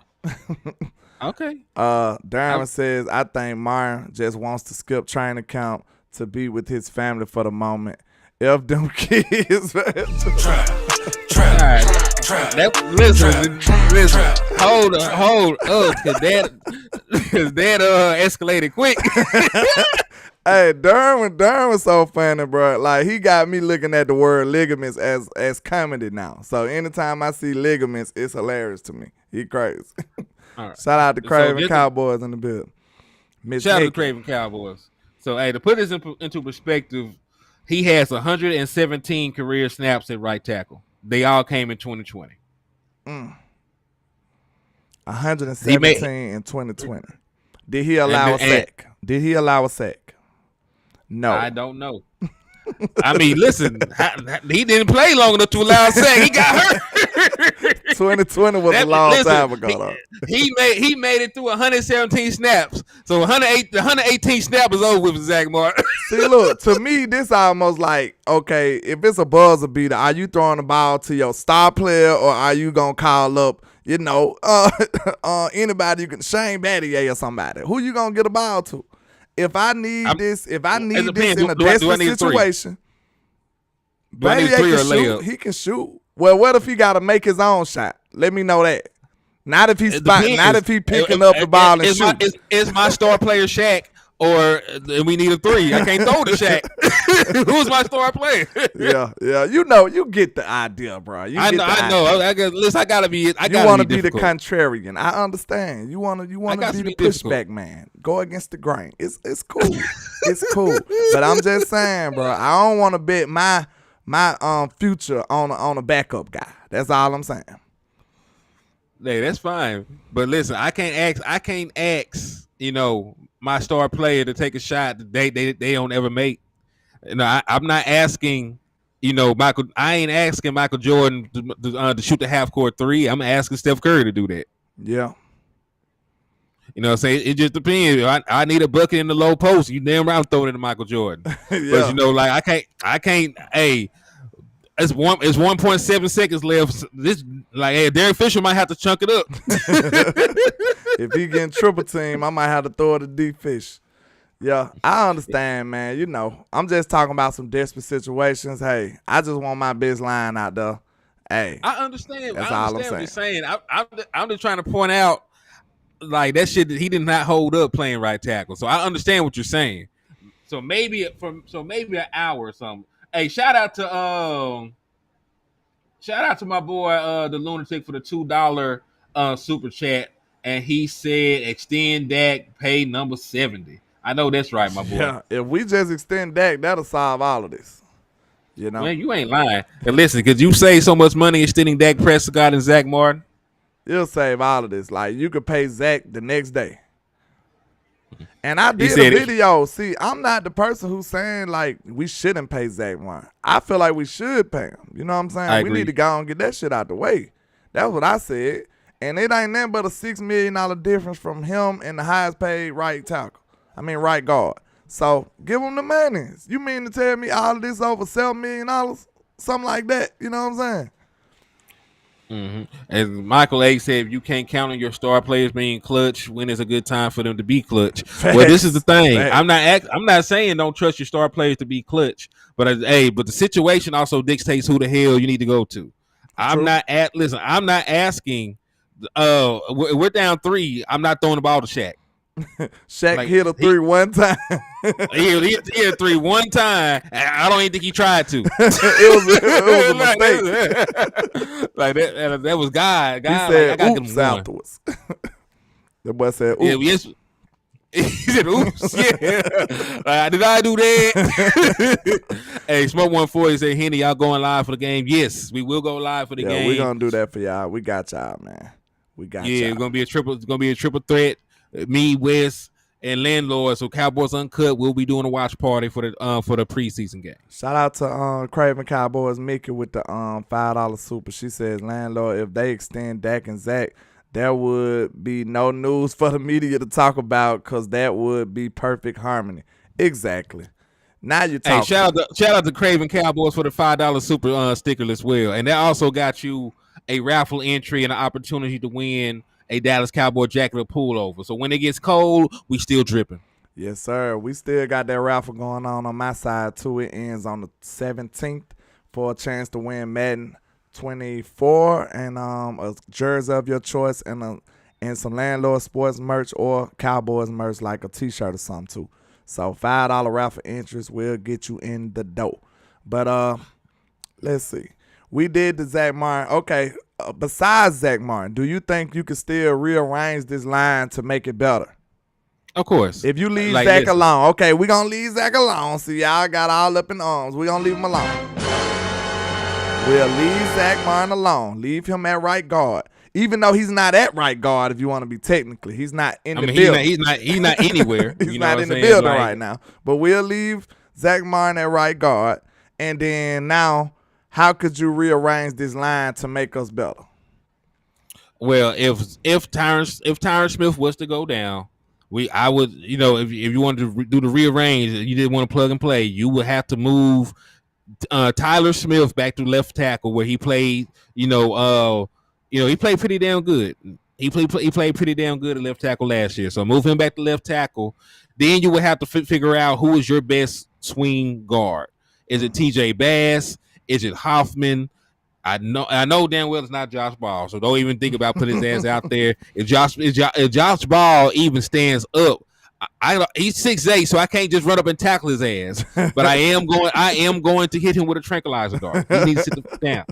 Okay. Darren says, I think Martin just wants to skip training camp to be with his family for the moment. If them kids, Listen, hold up, cause that escalated quick. Hey, Darren was so funny, bro. Like, he got me looking at the word ligaments as comedy now. So anytime I see ligaments, it's hilarious to me. He crazy. Right. Shout out to Craven Cowboys in the building. Shout out to Craven Cowboys. So, hey, to put this into perspective, he has 117 career snaps at right tackle. They all came in 2020. 117 in 2020. Did he allow a sack? No. I don't know. I mean, listen, he didn't play long enough to allow a sack. He got hurt. 2020 was a long time ago, though. He made it through 117 snaps. So 118 snaps is over with Zach Martin. See, look, to me, this almost like, okay, if it's a buzzer beater, are you throwing the ball to your star player or are you going to call up, anybody you can, Shane Battier or somebody? Who you going to get a ball to? If I need this in a desperate situation, do I need three or layup? He can shoot. Well, what if he got to make his own shot? Let me know that. Not if he's picking up the ball and shooting. Is my star player Shaq, or we need a three? I can't throw the Shaq. Who's my star player? Yeah. You get the idea, bro. I know. I gotta be. You want to be the contrarian. I understand. You want to be the pushback man. Go against the grain. It's cool. It's cool. But I'm just saying, bro. I don't want to bet my future on a backup guy. That's all I'm saying. Hey, that's fine. But listen, I can't ask, my star player to take a shot that they don't ever make. I'm not asking, Michael. I ain't asking Michael Jordan to shoot the half court three. I'm asking Steph Curry to do that. Yeah. It just depends. I need a bucket in the low post. You damn right I'm throwing it to Michael Jordan. Yeah. But I can't. Hey, it's 1.7 seconds left. Derek Fisher might have to chunk it up. If he getting triple team, I might have to throw it to deep fish. Yeah, I understand, man. I'm just talking about some desperate situations. Hey, I just want my best line out there. Hey, I understand. That's I all understand I'm what you're saying. I'm just trying to point out, that shit that he did not hold up playing right tackle. So I understand what you're saying. So maybe an hour or something. Hey, shout out to my boy the Lunatic for the $2 super chat, and he said extend Dak, pay number 70. I know that's right, my boy. Yeah, if we just extend Dak, that'll solve all of this. Man, you ain't lying. And listen, because you save so much money extending Dak Prescott and Zach Martin, you'll save all of this. Like, you could pay Zach the next day. And I did a video. See, I'm not the person who's saying, we shouldn't pay Zach Martin. I feel like we should pay him. You know what I'm saying? We need to go and get that shit out the way. That's what I said. And it ain't nothing but a $6 million difference from him and the highest paid right guard. So, give him the money. You mean to tell me all of this over $7 million? Something like that. You know what I'm saying? Mm-hmm. As Michael A said, if you can't count on your star players being clutch, when is a good time for them to be clutch? Facts. Well, this is the thing. Facts. I'm not saying don't trust your star players to be clutch, but but the situation also dictates who the hell you need to go to. I'm not asking. We're down 3. I'm not throwing the ball to Shaq. Shaq hit a 3 one time. he hit a 3 one time. I don't even think he tried to. it was a mistake. That was God. He said, "Oops," afterwards. The boy said, "Oops." Yeah, he said, "Oops." Yeah. Did I do that? Hey, Smoke 140 said, "Henny, y'all going live for the game?" Yes, we will go live for the game. We're gonna do that for y'all. We got y'all, man. We got y'all. It's gonna be a triple threat. Me, Wes, and Landlord. So Cowboys Uncut will be doing a watch party for the preseason game. Shout out to Craven Cowboys Mickey with the $5 super. She says, Landlord, if they extend Dak and Zach, there would be no news for the media to talk about because that would be perfect harmony. Exactly. Now you're talking. Hey, shout out to Craven Cowboys for the $5 super sticker as well, and that also got you a raffle entry and an opportunity to win a Dallas Cowboy jacket or pullover. So when it gets cold, we still dripping. Yes, sir. We still got that raffle going on my side, too. It ends on the 17th for a chance to win Madden 24 and a jersey of your choice and some Landlord Sports merch or Cowboys merch like a T-shirt or something, too. So $5 raffle interest will get you in the dough. But let's see. We did the Zach Martin. Okay. Besides Zach Martin, do you think you can still rearrange this line to make it better? Of course. If you leave Zach alone. Okay, we're going to leave Zach alone. See, y'all got all up in arms. We're going to leave him alone. We'll leave Zach Martin alone. Leave him at right guard. Even though he's not at right guard, if you want to be technically. He's not in the building. He's not anywhere. He's not in the building right now. But we'll leave Zach Martin at right guard, and then now, how could you rearrange this line to make us better? Well, if Tyron Smith was to go down, I would, if you wanted to do the rearrange, you didn't want to plug and play, you would have to move Tyler Smith back to left tackle where he played. He played pretty damn good. He played pretty damn good at left tackle last year. So move him back to left tackle. Then you would have to figure out who is your best swing guard. Is it TJ Bass? Is it Hoffman? I know damn well it's not Josh Ball, so don't even think about putting his ass out there. If Josh Ball even stands up, he's 6'8", so I can't just run up and tackle his ass. But I am going to hit him with a tranquilizer dart. He needs to sit down.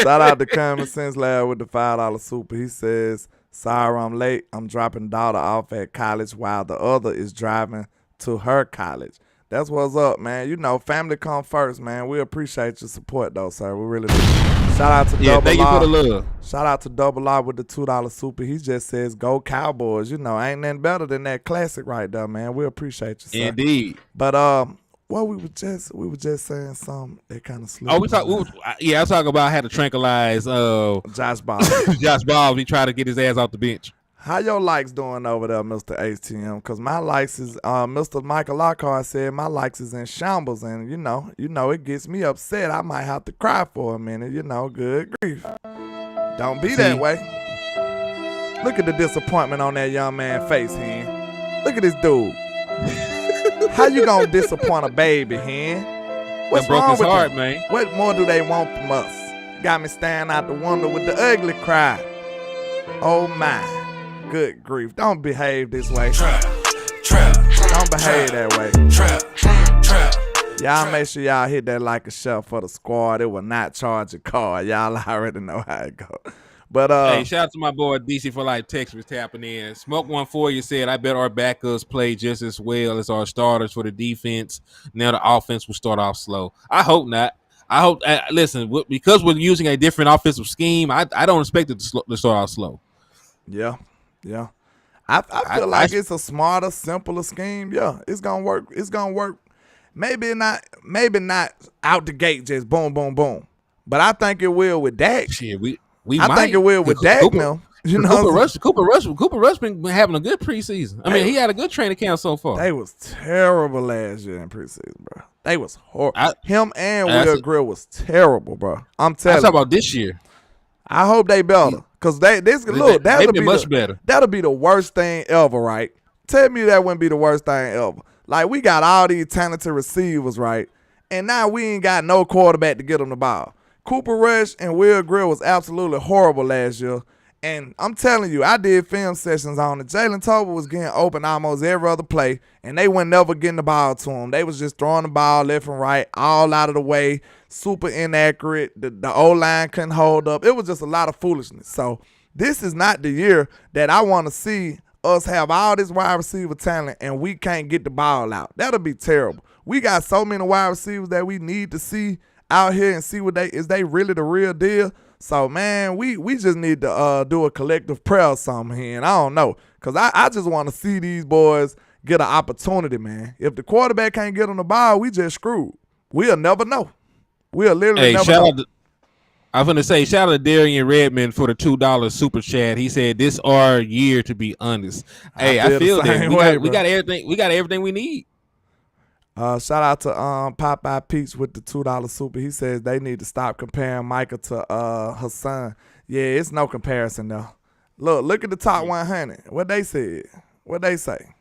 Shout out to Common Sense Lab with the $5 super. He says, "Sorry, I'm late. I'm dropping daughter off at college while the other is driving to her college." That's what's up, man. Family come first, man. We appreciate your support, though, sir. We really do. Shout out to Double thank R. you for the love. Shout out to Double R with the $2 super. He just says, "Go Cowboys." Ain't nothing better than that classic right there, man. We appreciate you, sir. Indeed. But we were just saying something that kind of slipped. I was talking about how to tranquilize Josh Ball. Josh Ball. He tried to get his ass off the bench. How your likes doing over there, Mr. HTM? Because my likes is, Mr. Michael Lockhart said my likes is in shambles, and it gets me upset. I might have to cry for a minute. Good grief. Don't be that way. Look at the disappointment on that young man's face, Hen. Look at this dude. How you gonna disappoint a baby, Hen? What's broke wrong his with heart, them? man? What more do they want from us? Got me standing out the window with the ugly cry. Oh my. Good grief. Don't behave this way. Trap. Don't behave that way. Trap. Y'all make sure y'all hit that like a shell for the squad. It will not charge a card. Y'all already know how it go. But hey, shout out to my boy DC for Text was tapping in. Smoke one for you said, "I bet our backups play just as well as our starters for the defense. Now the offense will start off slow." I hope not. I hope. Listen, because we're using a different offensive scheme, I don't expect it to start off slow. Yeah. I feel like it's a smarter, simpler scheme. Yeah, it's gonna work. Maybe not out the gate, just boom, boom, boom. But I think it will with Dak. Shit, we I think it will with Dak now. Cooper Rush been having a good preseason. I mean, he had a good training camp so far. They was terrible last year in preseason, bro. They was horrible. Him and Will Grill was terrible, bro. I'm telling you. Talk about this year. I hope they better. Because that'll be much better. That'll be the worst thing ever, right? Tell me that wouldn't be the worst thing ever. Like, we got all these talented receivers, right? And now we ain't got no quarterback to get them the ball. Cooper Rush and Will Grill was absolutely horrible last year. And I'm telling you, I did film sessions on it. Jalen Tolbert was getting open almost every other play, and they were never getting the ball to him. They was just throwing the ball left and right, all out of the way, super inaccurate. The O-line couldn't hold up. It was just a lot of foolishness. So this is not the year that I want to see us have all this wide receiver talent and we can't get the ball out. That'll be terrible. We got so many wide receivers that we need to see out here and see is they really the real deal. So, man, we just need to do a collective prayer or something here, and I don't know. Because I just want to see these boys get an opportunity, man. If the quarterback can't get on the ball, we just screwed. We'll never know. We'll literally never know. I'm going to say, shout out to Darian Redmond for the $2 super chat. He said, "This our year to be honest." Hey, I feel that. We got everything. We got everything we need. Shout out to Popeye Peach with the $2 super. He says they need to stop comparing Micah to her son. Yeah, it's no comparison though. Look at the top 100. What they said. What they say.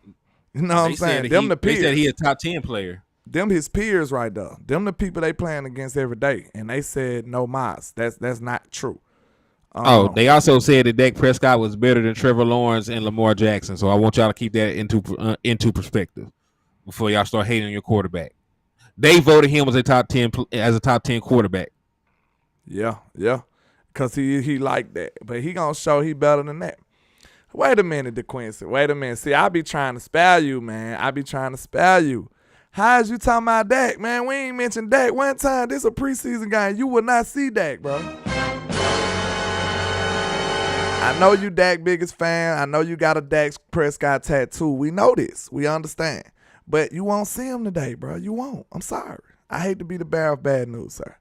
You know what I'm saying? The peers. They said he a top 10 player. Them his peers right there. Them the people they playing against every day. And they said no mas. That's not true. They also said that Dak Prescott was better than Trevor Lawrence and Lamar Jackson. So I want y'all to keep that into perspective before y'all start hating on your quarterback. They voted him as a top 10 quarterback. Yeah. Because he liked that. But he going to show he better than that. Wait a minute, DeQuincy. Wait a minute. See, I be trying to spare you, man. How's you talking about Dak, man? We ain't mentioned Dak one time. This a preseason game. You will not see Dak, bro. I know you Dak biggest fan. I know you got a Dak Prescott tattoo. We know this. We understand. But you won't see him today, bro. You won't. I'm sorry. I hate to be the bearer of bad news, sir.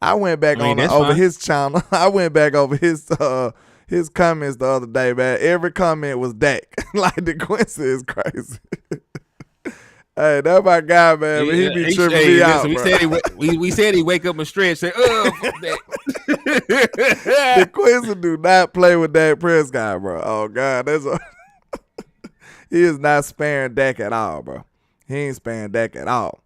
I went back over his channel. I went back over his comments the other day, man. Every comment was Dak. Like, DeQuincy is crazy. Hey, that's my guy, man. But he be tripping me out, bro. We said he wake up and stretch. Say, fuck that. DeQuincy do not play with Dak Prescott, bro. Oh, God. He is not sparing Dak at all, bro. He ain't sparing Dak at all.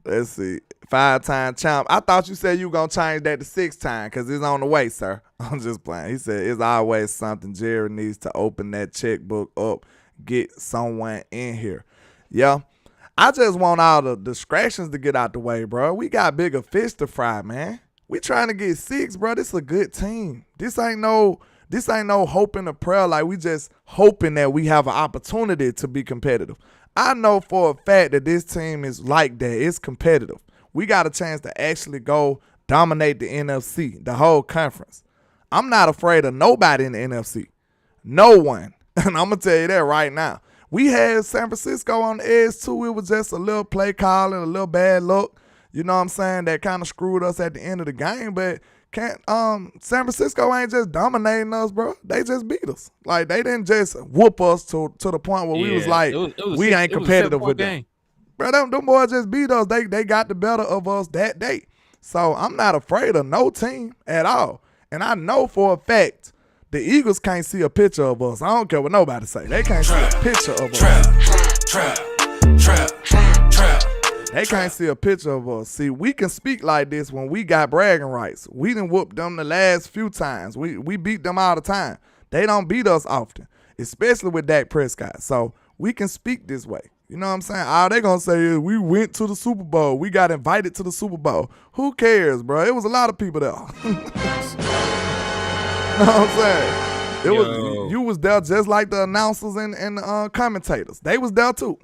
Let's see. 5-time champ. I thought you said you were going to change that to 6-time because it's on the way, sir. I'm just playing. He said it's always something. Jerry needs to open that checkbook up, get someone in here. Yeah. I just want all the distractions to get out the way, bro. We got bigger fish to fry, man. We trying to get 6, bro. This is a good team. This ain't no hope in a prayer. Like, we just hoping that we have an opportunity to be competitive. I know for a fact that this team is like that. It's competitive. We got a chance to actually go dominate the NFC, the whole conference. I'm not afraid of nobody in the NFC. No one. And I'm going to tell you that right now. We had San Francisco on the edge, too. It was just a little play calling, a little bad luck. You know what I'm saying? That kind of screwed us at the end of the game. But San Francisco ain't just dominating us, bro. They just beat us. Like, they didn't just whoop us to the point where we was like, we ain't competitive with them. Bro, them boys just beat us. They got the better of us that day. So I'm not afraid of no team at all. And I know for a fact the Eagles can't see a picture of us. I don't care what nobody say. They can't see a picture of us. They can't see a picture of us. See, we can speak like this when we got bragging rights. We done whooped them the last few times. We beat them all the time. They don't beat us often, especially with Dak Prescott. So we can speak this way. You know what I'm saying? All they going to say is we went to the Super Bowl. We got invited to the Super Bowl. Who cares, bro? It was a lot of people there. You know what I'm saying? You was there just like the announcers and the commentators. They was there too.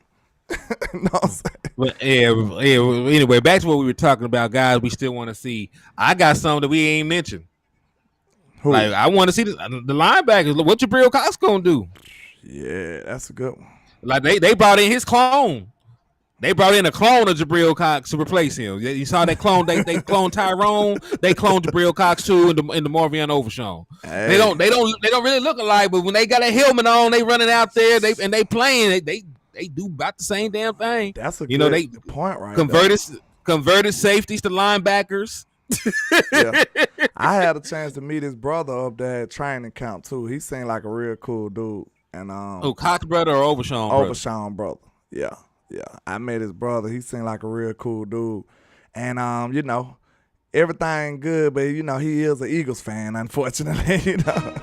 You know what I'm saying? But anyway, back to what we were talking about, guys. We still want to see. I got some that we ain't mentioned. Who? Like, I want to see the linebackers. What Jabril Cox gonna do? Yeah, that's a good one. Like, they brought in his clone. They brought in a clone of Jabril Cox to replace him. You saw that clone? They cloned Tyrone. They cloned Jabril Cox too in the Marvion Overshawn. Hey. They don't really look alike, but when they got a helmet on, they running out there. They playing. They do about the same damn thing. That's a good point, right? Converted safeties to linebackers. Yeah. I had a chance to meet his brother up there at training camp too. He seemed like a real cool dude. And Cox brother or Overshawn? Overshawn brother. Yeah. I met his brother. He seemed like a real cool dude. And everything good, but he is an Eagles fan, unfortunately. Wow,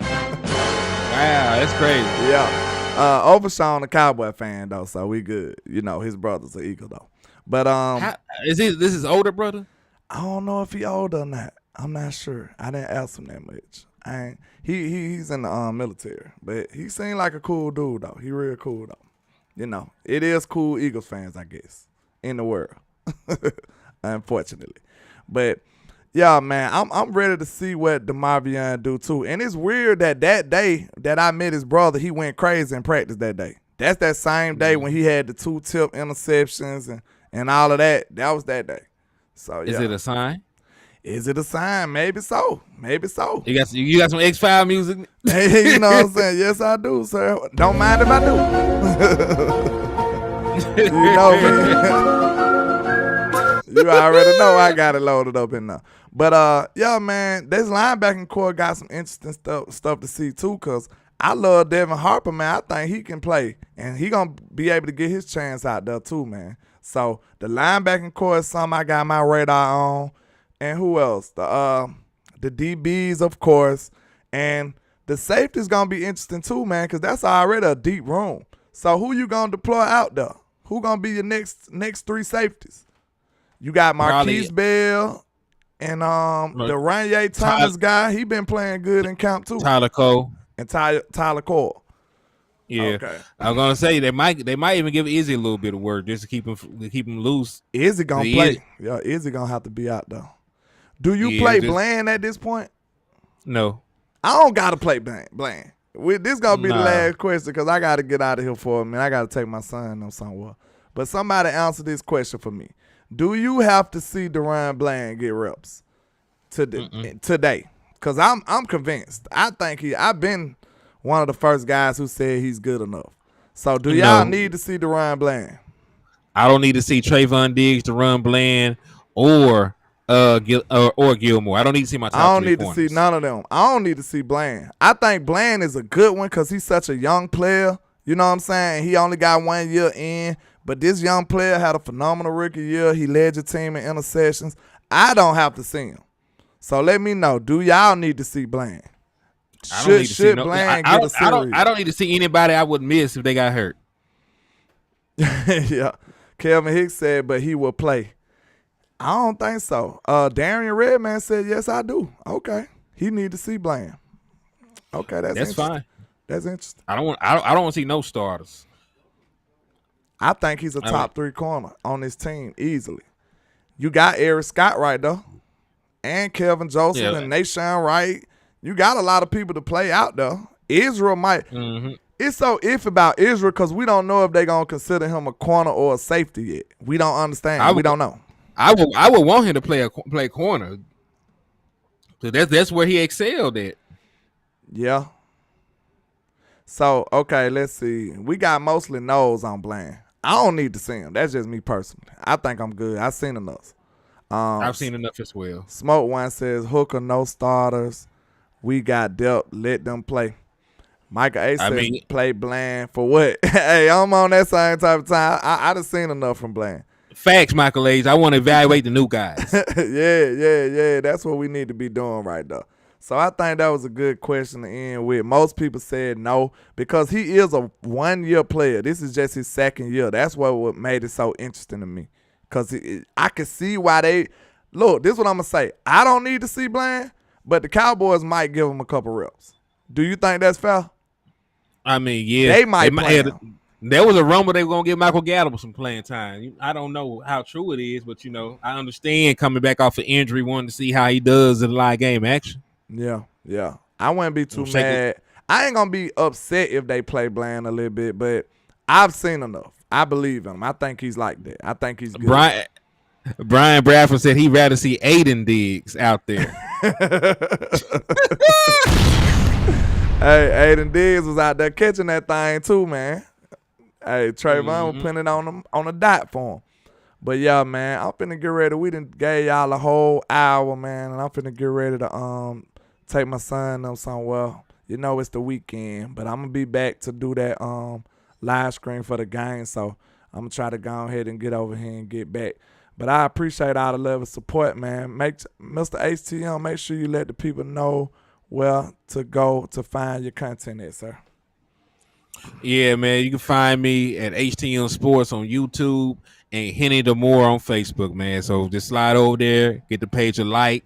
that's crazy. Yeah. Overshawn a Cowboy fan though, so we good. His brother's an Eagle though. But this is older brother? I don't know if he older or not. I'm not sure. I didn't ask him that much. He's in the military, but he seemed like a cool dude though. He real cool though. It is cool Eagles fans, I guess, in the world. Unfortunately. But yeah, man, I'm ready to see what DeMarvion do too. And it's weird that day that I met his brother, he went crazy in practice that day. That's that same day when he had the 2 tip interceptions and all of that. That was that day. So yeah. Is it a sign? Is it a sign? Maybe so. Maybe so. You got some X-File music? Hey, you know what I'm saying? Yes, I do, sir. Don't mind if I do. You know me. You already know I got it loaded up in there. But, yeah, man, this linebacking core got some interesting stuff to see, too, because I love Devin Harper, man. I think he can play, and he going to be able to get his chance out there, too, man. So the linebacking core is something I got my radar on. And who else? The DBs, of course. And the safety's going to be interesting too, man, because that's already a deep room. So who you going to deploy out there? Who going to be your next 3 safeties? You got Marquise Bell and the Ranye Thomas guy. He been playing good in camp too. Tyler Cole. And Tyler Cole. Yeah, okay. I was gonna say they might even give Izzy a little bit of work just to keep him loose. Izzy gonna play. Yeah, Izzy gonna have to be out though. Do you play Bland at this point? No. I don't gotta play Bland. This gonna be the last question because I gotta get out of here for a minute. I gotta take my son somewhere. But somebody answer this question for me. Do you have to see Deron Bland get reps today? Because I'm convinced. I think I've been one of the first guys who said he's good enough. So do y'all need to see Deron Bland? I don't need to see Trayvon Diggs, Deron Bland, or Gilmore. I don't need to see my top I don't three need corners. to see none of them. I don't need to see Bland. I think Bland is a good one because he's such a young player. You know what I'm saying? He only got 1 year in, but this young player had a phenomenal rookie year. He led your team in interceptions. I don't have to see him. So let me know. Do y'all need to see Bland? Should Bland get a series? I don't need to see anybody I would miss if they got hurt. Yeah. Kelvin Hicks said, but he will play. I don't think so. Darian Redman said, yes, I do. Okay. He need to see Bland. Okay, that's fine. That's interesting. I don't want to see no starters. I think he's a top 3 corner on this team easily. You got Eric Scott right though. And Kelvin Joseph and Nashawn Wright. You got a lot of people to play out there. Israel might. Mm-hmm. It's so iffy about Israel because we don't know if they're going to consider him a corner or a safety yet. We don't understand. We don't know. I would want him to play corner. So that's where he excelled at. Yeah. So, okay, let's see. We got mostly no's on Bland. I don't need to see him. That's just me personally. I think I'm good. I've seen enough. I've seen enough as well. Smoke One says, Hooker, no starters. We got depth. Let them play. Michael A says, play Bland for what? Hey, I'm on that same type of time. I done seen enough from Bland. Facts, Michael A. I want to evaluate the new guys. Yeah. That's what we need to be doing right there. So I think that was a good question to end with. Most people said no because he is a 1-year player. This is just his 2nd year. That's what made it so interesting to me because I can see why they – look, this is what I'm going to say. I don't need to see Bland, but the Cowboys might give him a couple reps. Do you think that's fair? I mean, yeah. They might play him. There was a rumor they were going to give Michael Gallup some playing time. I don't know how true it is, but, I understand coming back off an injury, wanting to see how he does in the live game action. Yeah. I wouldn't be too mad. I ain't going to be upset if they play Bland a little bit, but I've seen enough. I believe him. I think he's like that. I think he's good. Brian Bradford said he'd rather see Aiden Diggs out there. Hey, Aiden Diggs was out there catching that thing too, man. Hey, Trayvon was putting it on a dot for him. But yeah, man, I'm finna get ready. We done gave y'all a whole hour, man, and I'm finna get ready to take my son somewhere. It's the weekend, but I'm gonna be back to do that live stream for the game. So I'm gonna try to go ahead and get over here and get back. But I appreciate all the love and support, man. Mr. HTM, make sure you let the people know where to go to find your content at, sir. Yeah, man, you can find me at HTM Sports on YouTube and Henny DeMore on Facebook, man. So just slide over there, get the page a like,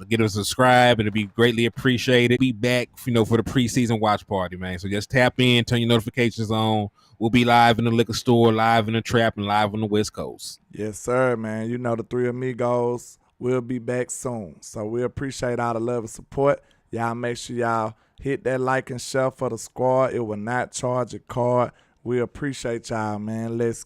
get a subscribe, and it'll be greatly appreciated. Be back, for the preseason watch party, man. So just tap in, turn your notifications on. We'll be live in the liquor store, live in the trap, and live on the West Coast. Yes, sir, man. The three amigos will be back soon. So we appreciate all the love and support. Y'all make sure y'all hit that like and share for the squad. It will not charge a card. We appreciate y'all, man. Let's